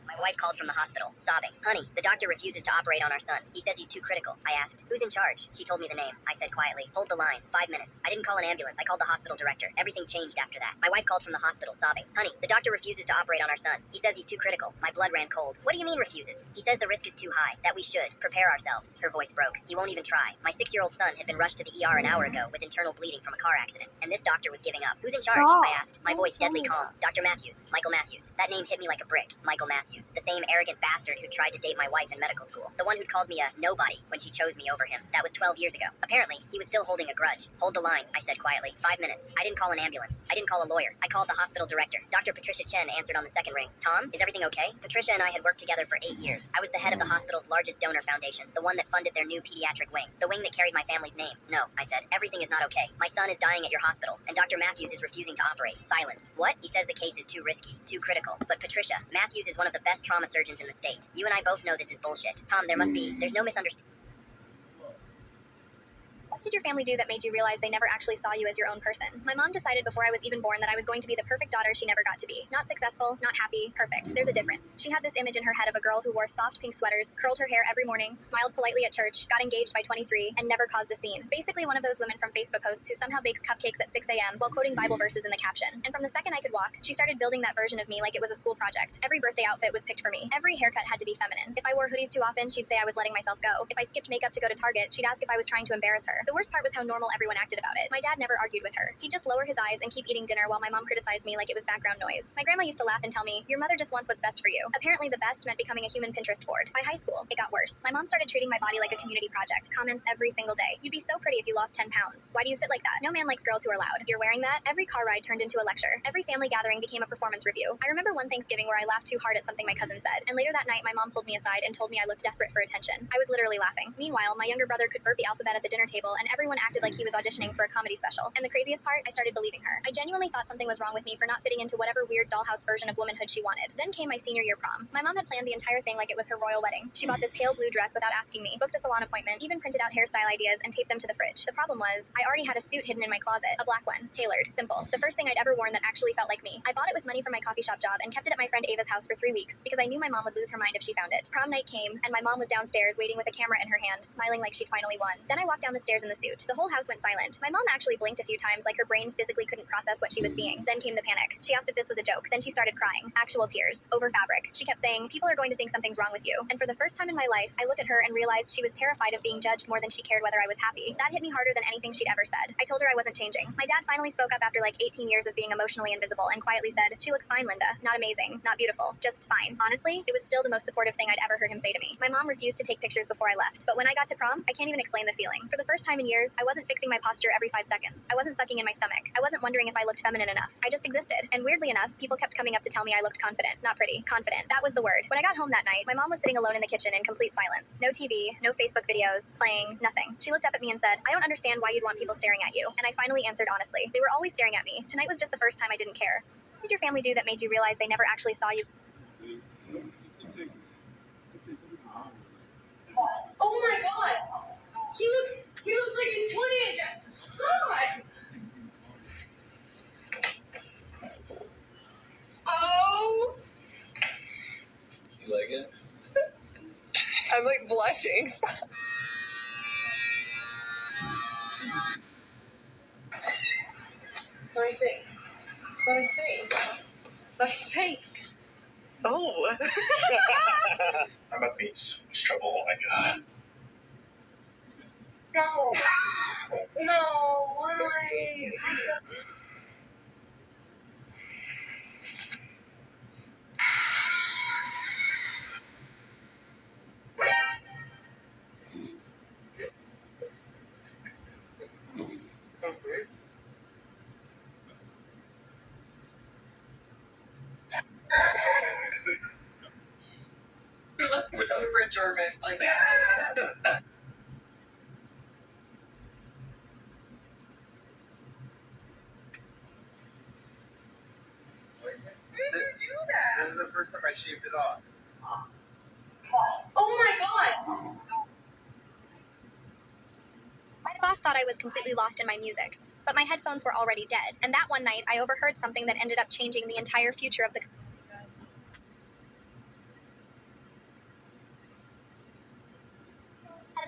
My wife called from the hospital, sobbing. Honey, the doctor refuses to operate on our son. He says he's too critical. I asked, who's in charge? She told me the name. I said quietly, hold the line. 5 minutes. I didn't call an ambulance. I called the hospital director. Everything changed after that. My wife called from the hospital, sobbing. Honey, the doctor refuses to operate on our son. He says he's too critical. My blood ran cold. What do you mean refuses? He says the risk is too high, that we should prepare ourselves. Her voice broke. He won't even try. My 6-year-old son had been rushed to the ER an hour ago with internal bleeding from a car accident, and this doctor was giving up. Who's in charge? Stop. I asked, my voice deadly calm. Dr. Matthews. Michael Matthews. That name hit me like a brick. Michael Matthews. The same arrogant bastard who tried to date my wife in medical school. The one who'd called me a nobody when she chose me over him. That was 12 years ago. Apparently, he was still holding a grudge. Hold the line, I said quietly. 5 minutes. I didn't call an ambulance. I didn't call a lawyer. I called the hospital director. Dr. Patricia Chen answered on the second ring. Tom, is everything okay? Patricia and I had worked together for 8 years. I was the head of the hospital's largest donor foundation, the one that funded their new pediatric wing, the wing that carried my family's name. No, I said, everything is not okay. My son is dying at your hospital, and Dr. Matthews is refusing to operate. Silence. What? He says the case is too risky, too critical. But Patricia, Matthews is one of the best trauma surgeons in the state. You and I both know this is bullshit. Tom, there's no misunderstanding. What did your family do that made you realize they never actually saw you as your own person? My mom decided before I was even born that I was going to be the perfect daughter she never got to be. Not successful, not happy, perfect. There's a difference. She had this image in her head of a girl who wore soft pink sweaters, curled her hair every morning, smiled politely at church, got engaged by 23, and never caused a scene. Basically one of those women from Facebook posts who somehow bakes cupcakes at 6 a.m. while quoting Bible verses in the caption. And from the second I could walk, she started building that version of me like it was a school project. Every birthday outfit was picked for me. Every haircut had to be feminine. If I wore hoodies too often, she'd say I was letting myself go. If I skipped makeup to go to Target, she'd ask if I was trying to embarrass her. The worst part was how normal everyone acted about it. My dad never argued with her. He'd just lower his eyes and keep eating dinner while my mom criticized me like it was background noise. My grandma used to laugh and tell me, your mother just wants what's best for you. Apparently the best meant becoming a human Pinterest board. By high school, it got worse. My mom started treating my body like a community project. Comments every single day. You'd be so pretty if you lost 10 pounds. Why do you sit like that? No man likes girls who are loud. You're wearing that? Every car ride turned into a lecture. Every family gathering became a performance review. I remember one Thanksgiving where I laughed too hard at something my cousin said, and later that night my mom pulled me aside and told me I looked desperate for attention. I was literally laughing. Meanwhile, my younger brother could burp the alphabet at the dinner table, and everyone acted like he was auditioning for a comedy special. And the craziest part, I started believing her. I genuinely thought something was wrong with me for not fitting into whatever weird dollhouse version of womanhood she wanted. Then came my senior year prom. My mom had planned the entire thing like it was her royal wedding. She bought this pale blue dress without asking me, booked a salon appointment, even printed out hairstyle ideas and taped them to the fridge. The problem was, I already had a suit hidden in my closet, a black one, tailored, simple. The first thing I'd ever worn that actually felt like me. I bought it with money from my coffee shop job and kept it at my friend Ava's house for 3 weeks because I knew my mom would lose her mind if she found it. Prom night came, and my mom was downstairs waiting with a camera in her hand, smiling like she'd finally won. Then I walked down the stairs in the suit. The whole house went silent. My mom actually blinked a few times like her brain physically couldn't process what she was seeing. Then came the panic. She asked if this was a joke. Then she started crying. Actual tears. Over fabric. She kept saying, people are going to think something's wrong with you. And for the first time in my life, I looked at her and realized she was terrified of being judged more than she cared whether I was happy. That hit me harder than anything she'd ever said. I told her I wasn't changing. My dad finally spoke up after like 18 years of being emotionally invisible and quietly said, she looks fine, Linda. Not amazing. Not beautiful. Just fine. Honestly, it was still the most supportive thing I'd ever heard him say to me. My mom refused to take pictures before I left. But when I got to prom, I can't even explain the feeling. For the first time in years, I wasn't fixing my posture every 5 seconds. I wasn't sucking in my stomach. I wasn't wondering if I looked feminine enough. I just existed. And weirdly enough, people kept coming up to tell me I looked confident. Not pretty. Confident. That was the word. When I got home that night, my mom was sitting alone in the kitchen in complete silence. No TV, no Facebook videos, playing, nothing. She looked up at me and said, I don't understand why you'd want people staring at you. And I finally answered honestly. They were always staring at me. Tonight was just the first time I didn't care. What did your family do that made you realize they never actually saw you? Oh my god! He looks like he's 20 again! God! Oh! You like it? I'm like blushing. Let me see. Let me see. Let me see. Oh. I'm about to meet so much trouble. Oh my god. No. No, why? You look super German, like that. This is the first time I shaved it off. Oh my god! My boss thought I was completely lost in my music, but my headphones were already dead. And that one night, I overheard something that ended up changing the entire future of the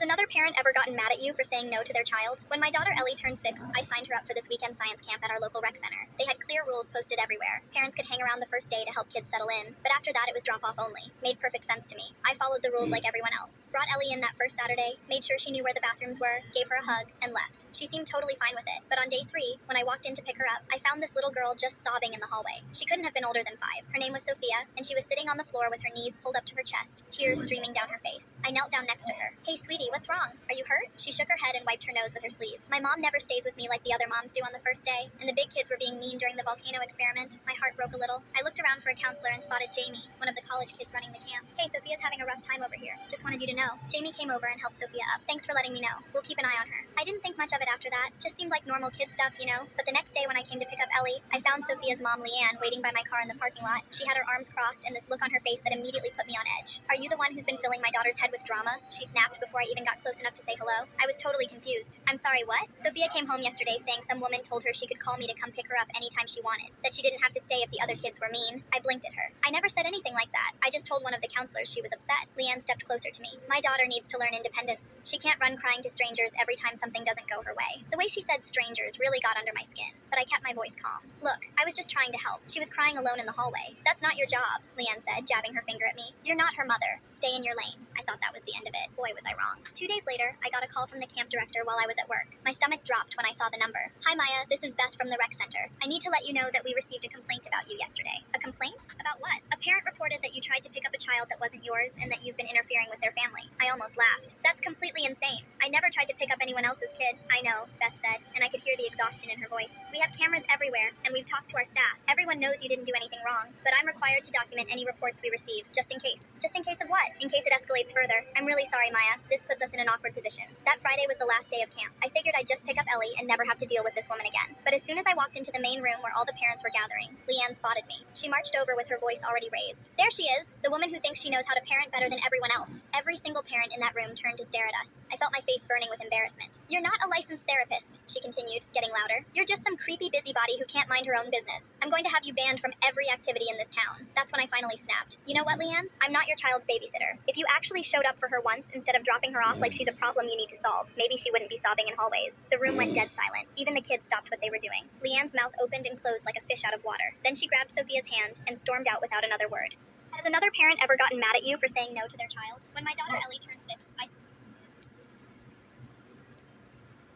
Has another parent ever gotten mad at you for saying no to their child? When my daughter Ellie turned 6, I signed her up for this weekend science camp at our local rec center. They had clear rules posted everywhere. Parents could hang around the first day to help kids settle in, but after that it was drop-off only. Made perfect sense to me. I followed the rules like everyone else. Brought Ellie in that first Saturday, made sure she knew where the bathrooms were, gave her a hug, and left. She seemed totally fine with it, but on day 3, when I walked in to pick her up, I found this little girl just sobbing in the hallway. She couldn't have been older than 5. Her name was Sophia, and she was sitting on the floor with her knees pulled up to her chest, tears streaming down her face. I knelt down next to her. "Hey, sweetie, what's wrong? Are you hurt?" She shook her head and wiped her nose with her sleeve. My mom never stays with me like the other moms do on the first day, and the big kids were being mean during the volcano experiment. My heart broke a little. I looked around for a counselor and spotted Jamie, one of the college kids running the camp. "Hey, Sophia's having a rough time over here. Just wanted you to know." Jamie came over and helped Sophia up. "Thanks for letting me know. We'll keep an eye on her." I didn't think much of it after that. Just seemed like normal kid stuff, you know? But the next day when I came to pick up Ellie, I found Sophia's mom, Leanne, waiting by my car in the parking lot. She had her arms crossed and this look on her face that immediately put me on edge. "Are you the one who's been filling my daughter's head with drama?" She snapped before I even got close enough to say hello. I was totally confused. "I'm sorry, what?" Sophia came home yesterday saying some woman told her she could call me to come pick her up anytime she wanted, that she didn't have to stay if the other kids were mean. I blinked at her. I never said anything like that. I just told one of the counselors she was upset. Leanne stepped closer to me. "My daughter needs to learn independence. She can't run crying to strangers every time something doesn't go her way." The way she said strangers really got under my skin, but I kept my voice calm. "Look, I was just trying to help. She was crying alone in the hallway." "That's not your job," Leanne said, jabbing her finger at me. "You're not her mother. Stay in your lane." I thought that was the end of it. Boy, was I wrong. 2 days later, I got a call from the camp director while I was at work. My stomach dropped when I saw the number. "Hi, Maya. This is Beth from the rec center. I need to let you know that we received a complaint about you yesterday." "A complaint? About what?" "A parent reported that you tried to pick up a child that wasn't yours and that you've been interfering with their family." I almost laughed. "That's completely insane. I never tried to pick up anyone else's kid." "I know," Beth said, and I could hear the exhaustion in her voice. "We have cameras everywhere, and we've talked to our staff. Everyone knows you didn't do anything wrong, but I'm required to document any reports we receive, just in case." "Just in case of what?" "In case it escalates further. I'm really sorry, Maya. This puts us in an awkward position. That Friday was the last day of camp. I figured I'd just pick up Ellie and never have to deal with this woman again. But as soon as I walked into the main room where all the parents were gathering, Leanne spotted me. She marched over with her voice already raised. "There she is, the woman who thinks she knows how to parent better than everyone else." Every single parent in that room turned to stare at us. I felt my face burning with embarrassment. "You're not a licensed therapist," she continued, getting louder. "You're just some creepy busybody who can't mind her own business. I'm going to have you banned from every activity in this town." That's when I finally snapped. "You know what, Leanne? I'm not your child's babysitter. If you actually showed up for her once instead of dropping her off like she's a problem you need to solve, maybe she wouldn't be sobbing in hallways." The room went dead silent. Even the kids stopped what they were doing. Leanne's mouth opened and closed like a fish out of water. Then she grabbed Sophia's hand and stormed out without another word. Has another parent ever gotten mad at you for saying no to their child? When my daughter Ellie turned 6,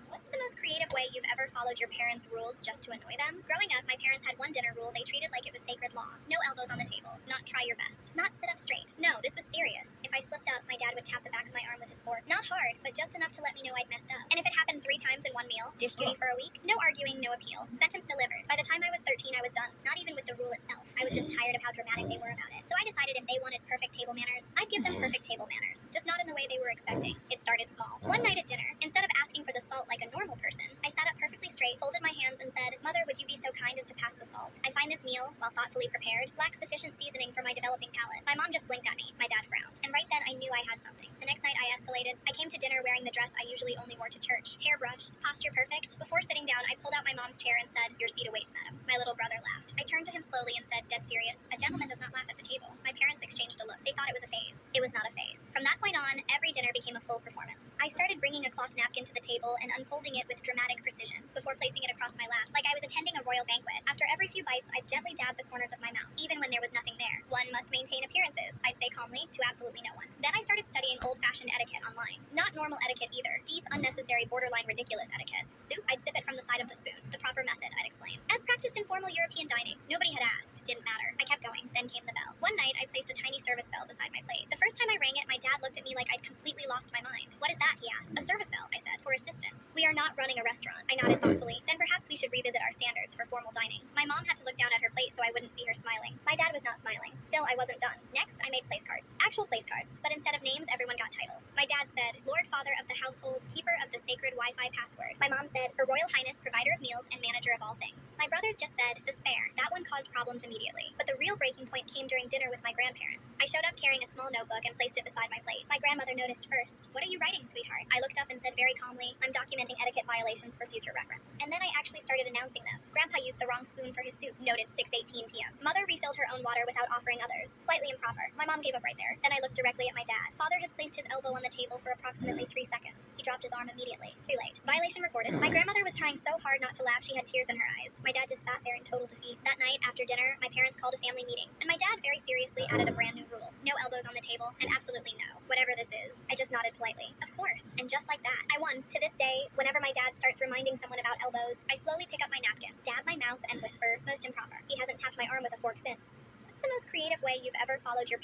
What's the most creative way you've ever followed your parents' rules just to annoy them? Growing up, my parents had one dinner rule they treated like it was sacred law. No elbows on the table. Not try your best. Not sit up straight. No, this was serious. If I slipped up, my dad would tap the back of my arm with his fork. Not hard, but just enough to let me know I'd messed up. And if it happened 3 times in one meal, dish duty for a week, no arguing, no appeal. Sentence delivered. By the time I was 13, I was done. Not even with the rule itself. I was just tired of how dramatic they were about it. So I decided if they wanted perfect table manners, I'd give them perfect table manners. Just not in the way they were expecting. It started small. One night at dinner, instead of asking for the salt like a normal person, I sat up perfectly straight, folded my hands, and said, "Mother, would you be so kind as to pass the salt? I find this meal, while thoughtfully prepared, lacks sufficient seasoning for my developing palate." My mom just blinked at me. My dad frowned. And right then, I knew I had something. The next night, I escalated. I came to dinner wearing the dress I usually only wore to church. Hair brushed, posture perfect. Before sitting down, I pulled out my mom's chair and said, "Your seat awaits, madam." My little brother laughed. I turned to him slowly and said, dead serious, "A gentleman does not laugh at the table." My parents exchanged a look. They thought it was a phase. It was not a phase. From that point on, every dinner became a full performance. I started bringing a cloth napkin to the table and unfolding it with dramatic precision before placing it across my lap, like I was attending a royal banquet. After every few bites, I'd gently dab the corners of my mouth, even when there was nothing there. One must maintain appearances, I'd say calmly, to absolutely no one. Then I started studying old-fashioned etiquette online. Not normal etiquette either. Deep, unnecessary, borderline ridiculous etiquette. Soup, I'd sip it from the side of the spoon. The proper method, I'd explain. As practiced in formal European dining. Nobody had asked. Didn't matter. I kept going. Then came the bell. One night, I placed a tiny service bell beside my plate. The first time I rang it, my dad looked at me like I'd completely lost my mind. "What is that?" he asked. "A service bell," I said, "for assistance." "We are not running a restaurant." I nodded thoughtfully. "Then perhaps we should revisit our standards for formal dining." My mom had to look down at her plate so I wouldn't see her smiling. My dad was not smiling. Still, I wasn't done. Next, I made place cards. Actual place cards, but instead of names, everyone got titles. My dad said, "Lord Father of the household, keeper of the sacred Wi-Fi password." My mom said, "Her Royal Highness, provider of meals and manager of all things." My brothers just said, "The spare." That one caught caused problems immediately. But the real breaking point came during dinner with my grandparents. I showed up carrying a small notebook and placed it beside my plate. My grandmother noticed first. "What are you writing, sweetheart?" I looked up and said very calmly, "I'm documenting etiquette violations for future reference." And then I actually started announcing them. Grandpa used the wrong spoon for his soup, noted 6:18 p.m. Mother refilled her own water without offering others. Slightly improper. My mom gave up right there. Then I looked directly at my dad. Father has placed his elbow on the table for approximately 3 seconds. He dropped his arm immediately. Too late. Violation recorded. My grandmother was trying so hard not to laugh she had tears in her eyes. My dad just sat there in total defeat. That night, after dinner, my parents called a family meeting, and my dad very seriously added a brand new rule. No elbows on the table, and absolutely no. Whatever this is. I just nodded politely. Of course. And just like that, I won. To this day, whenever my dad starts reminding someone about elbows, I slowly pick up my napkin, dab my mouth, and whisper, "Most improper." He hasn't tapped my arm with a fork since. What's the most creative way you've ever followed your...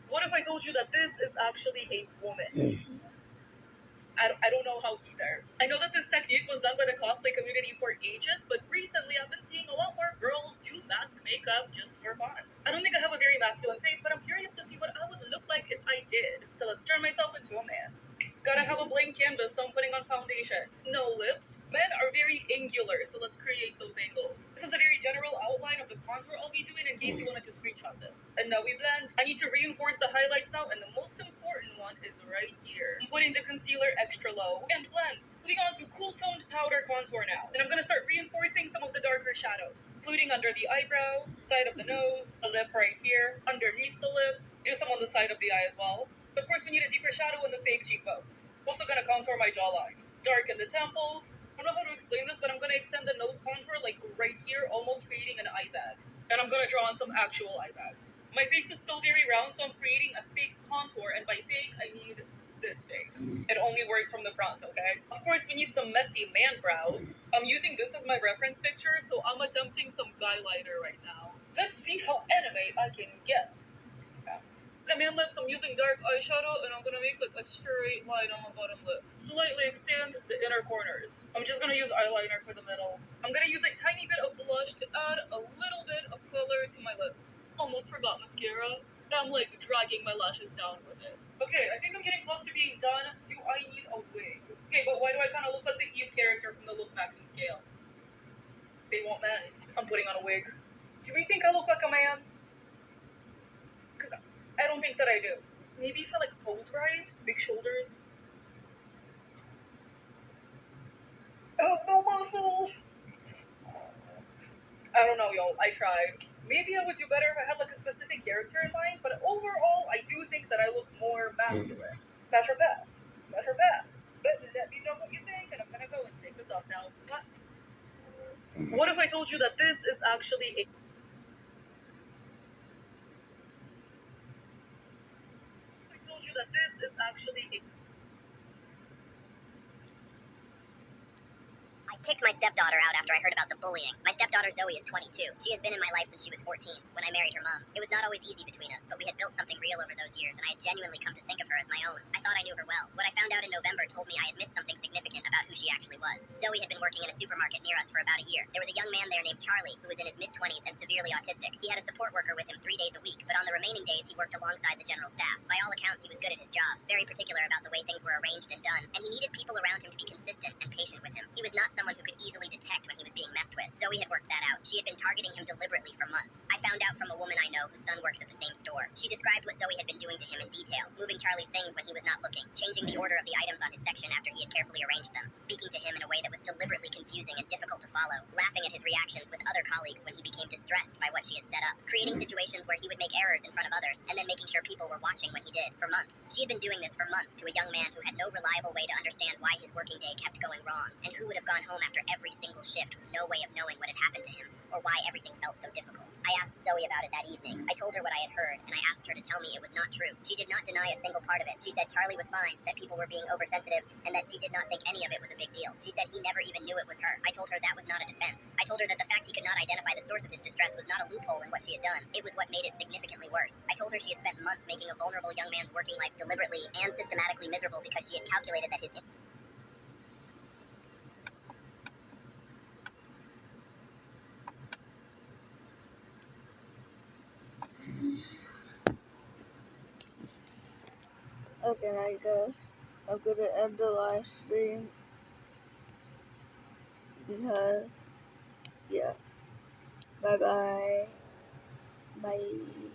What if I told you that this is actually a woman? I don't know how either. I know that this technique was done by the cosplay community for ages, but recently I've been seeing a lot more girls do mask makeup just for fun. I don't think I have a very masculine face, but I'm curious to see what I would look like if I did. So let's turn myself into a man. Gotta have a blank canvas, so I'm putting on foundation. No lips. Men are very angular, so let's create those angles. This is a very general outline of the contour I'll be doing in case you wanted to screenshot this. And now we blend. I need to reinforce the highlights now, and the most important one is right here. I'm putting the concealer extra low and blend. Moving on to cool toned powder contour now. And I'm gonna start reinforcing some of the darker shadows, including under the eyebrow, side of the nose, the lip right here, underneath the lip, do some on the side of the eye as well. Of course, we need a deeper shadow in the fake cheekbones. Also gonna contour my jawline. Darken the temples. I don't know how to explain this, but I'm gonna extend the nose contour like right here, almost creating an eye bag. And I'm gonna draw on some actual eye bags. My face is still very round, so I'm creating a fake contour, and by fake, I need this fake. It only works from the front, okay? Of course, we need some messy man brows. I'm using this as my reference picture, so I'm attempting some guy liner right now. Let's see how anime I can get. The man lips, I'm using dark eyeshadow, and I'm gonna make like a straight line on my bottom lip. Slightly extend the inner corners. I'm just gonna use eyeliner for the middle. I'm gonna use a tiny bit of blush to add a little bit of color to my lips. Almost forgot mascara. I'm like dragging my lashes down with it. Okay, I think I'm getting close to being done. Do I need a wig? Okay, but why do I kind of look like the Eve character from the look maxing scale? They want men. I'm putting on a wig. Do we think I look like a man? I don't think that I do. Maybe if I like pose right, big shoulders. Oh, no muscle. I don't know, y'all. I tried. Maybe I would do better if I had like a specific character in mind, but overall, I do think that I look more masculine. Smash or pass. Smash or pass. But let me know what you think, and I'm gonna go and take this off now. What if I told you that this is actually a... I told you that this is actually a... I kicked my stepdaughter out after I heard about the bullying. My stepdaughter Zoe is 22. She has been in my life since she was 14, when I married her mom. It was not always easy between us, but we had built something real over those years, and I had genuinely come to think of her as my own. I thought I knew her well. What I found out in November told me I had missed something significant about who she actually was. Zoe had been working in a supermarket near us for about a year. There was a young man there named Charlie, who was in his mid-20s and severely autistic. He had a support worker with him 3 days a week, but on the remaining days he worked alongside the general staff. By all accounts, he was good at his job, very particular about the way things were arranged and done, and he needed people around him to be consistent and patient with him. He was not someone who could easily detect when he was being messed with. Zoe had worked that out. She had been targeting him deliberately for months. I found out from a woman I know whose son works at the same store. She described what Zoe had been doing to him in detail, moving Charlie's things when he was not looking, changing the order of the items on his section after he had carefully arranged them, speaking to him in a way that was deliberately confusing and difficult to follow, laughing at his reactions with other colleagues when he became distressed by what she had set up, creating situations where he would make errors in front of others, and then making sure people were watching when he did, for months. She had been doing this for months to a young man who had no reliable way to understand why his working day kept going wrong, and who would have gone home after every single shift with no way of knowing what had happened to him, or why everything felt so difficult. I asked Zoe about it that evening. I told her what I had heard, and I asked her to tell me it was not true. She did not deny a single part of it. She said Charlie was fine, that people were being oversensitive, and that she did not think any of it was a big deal. She said he never even knew it was her. I told her that was not a defense. I told her that the fact he could not identify the source of his distress was not a loophole in what she had done. It was what made it significantly worse. I told her she had spent months making a vulnerable young man's working life deliberately and systematically miserable because she had calculated that his... Okay, I guess I'm gonna end the live stream because yeah. Bye bye. Bye.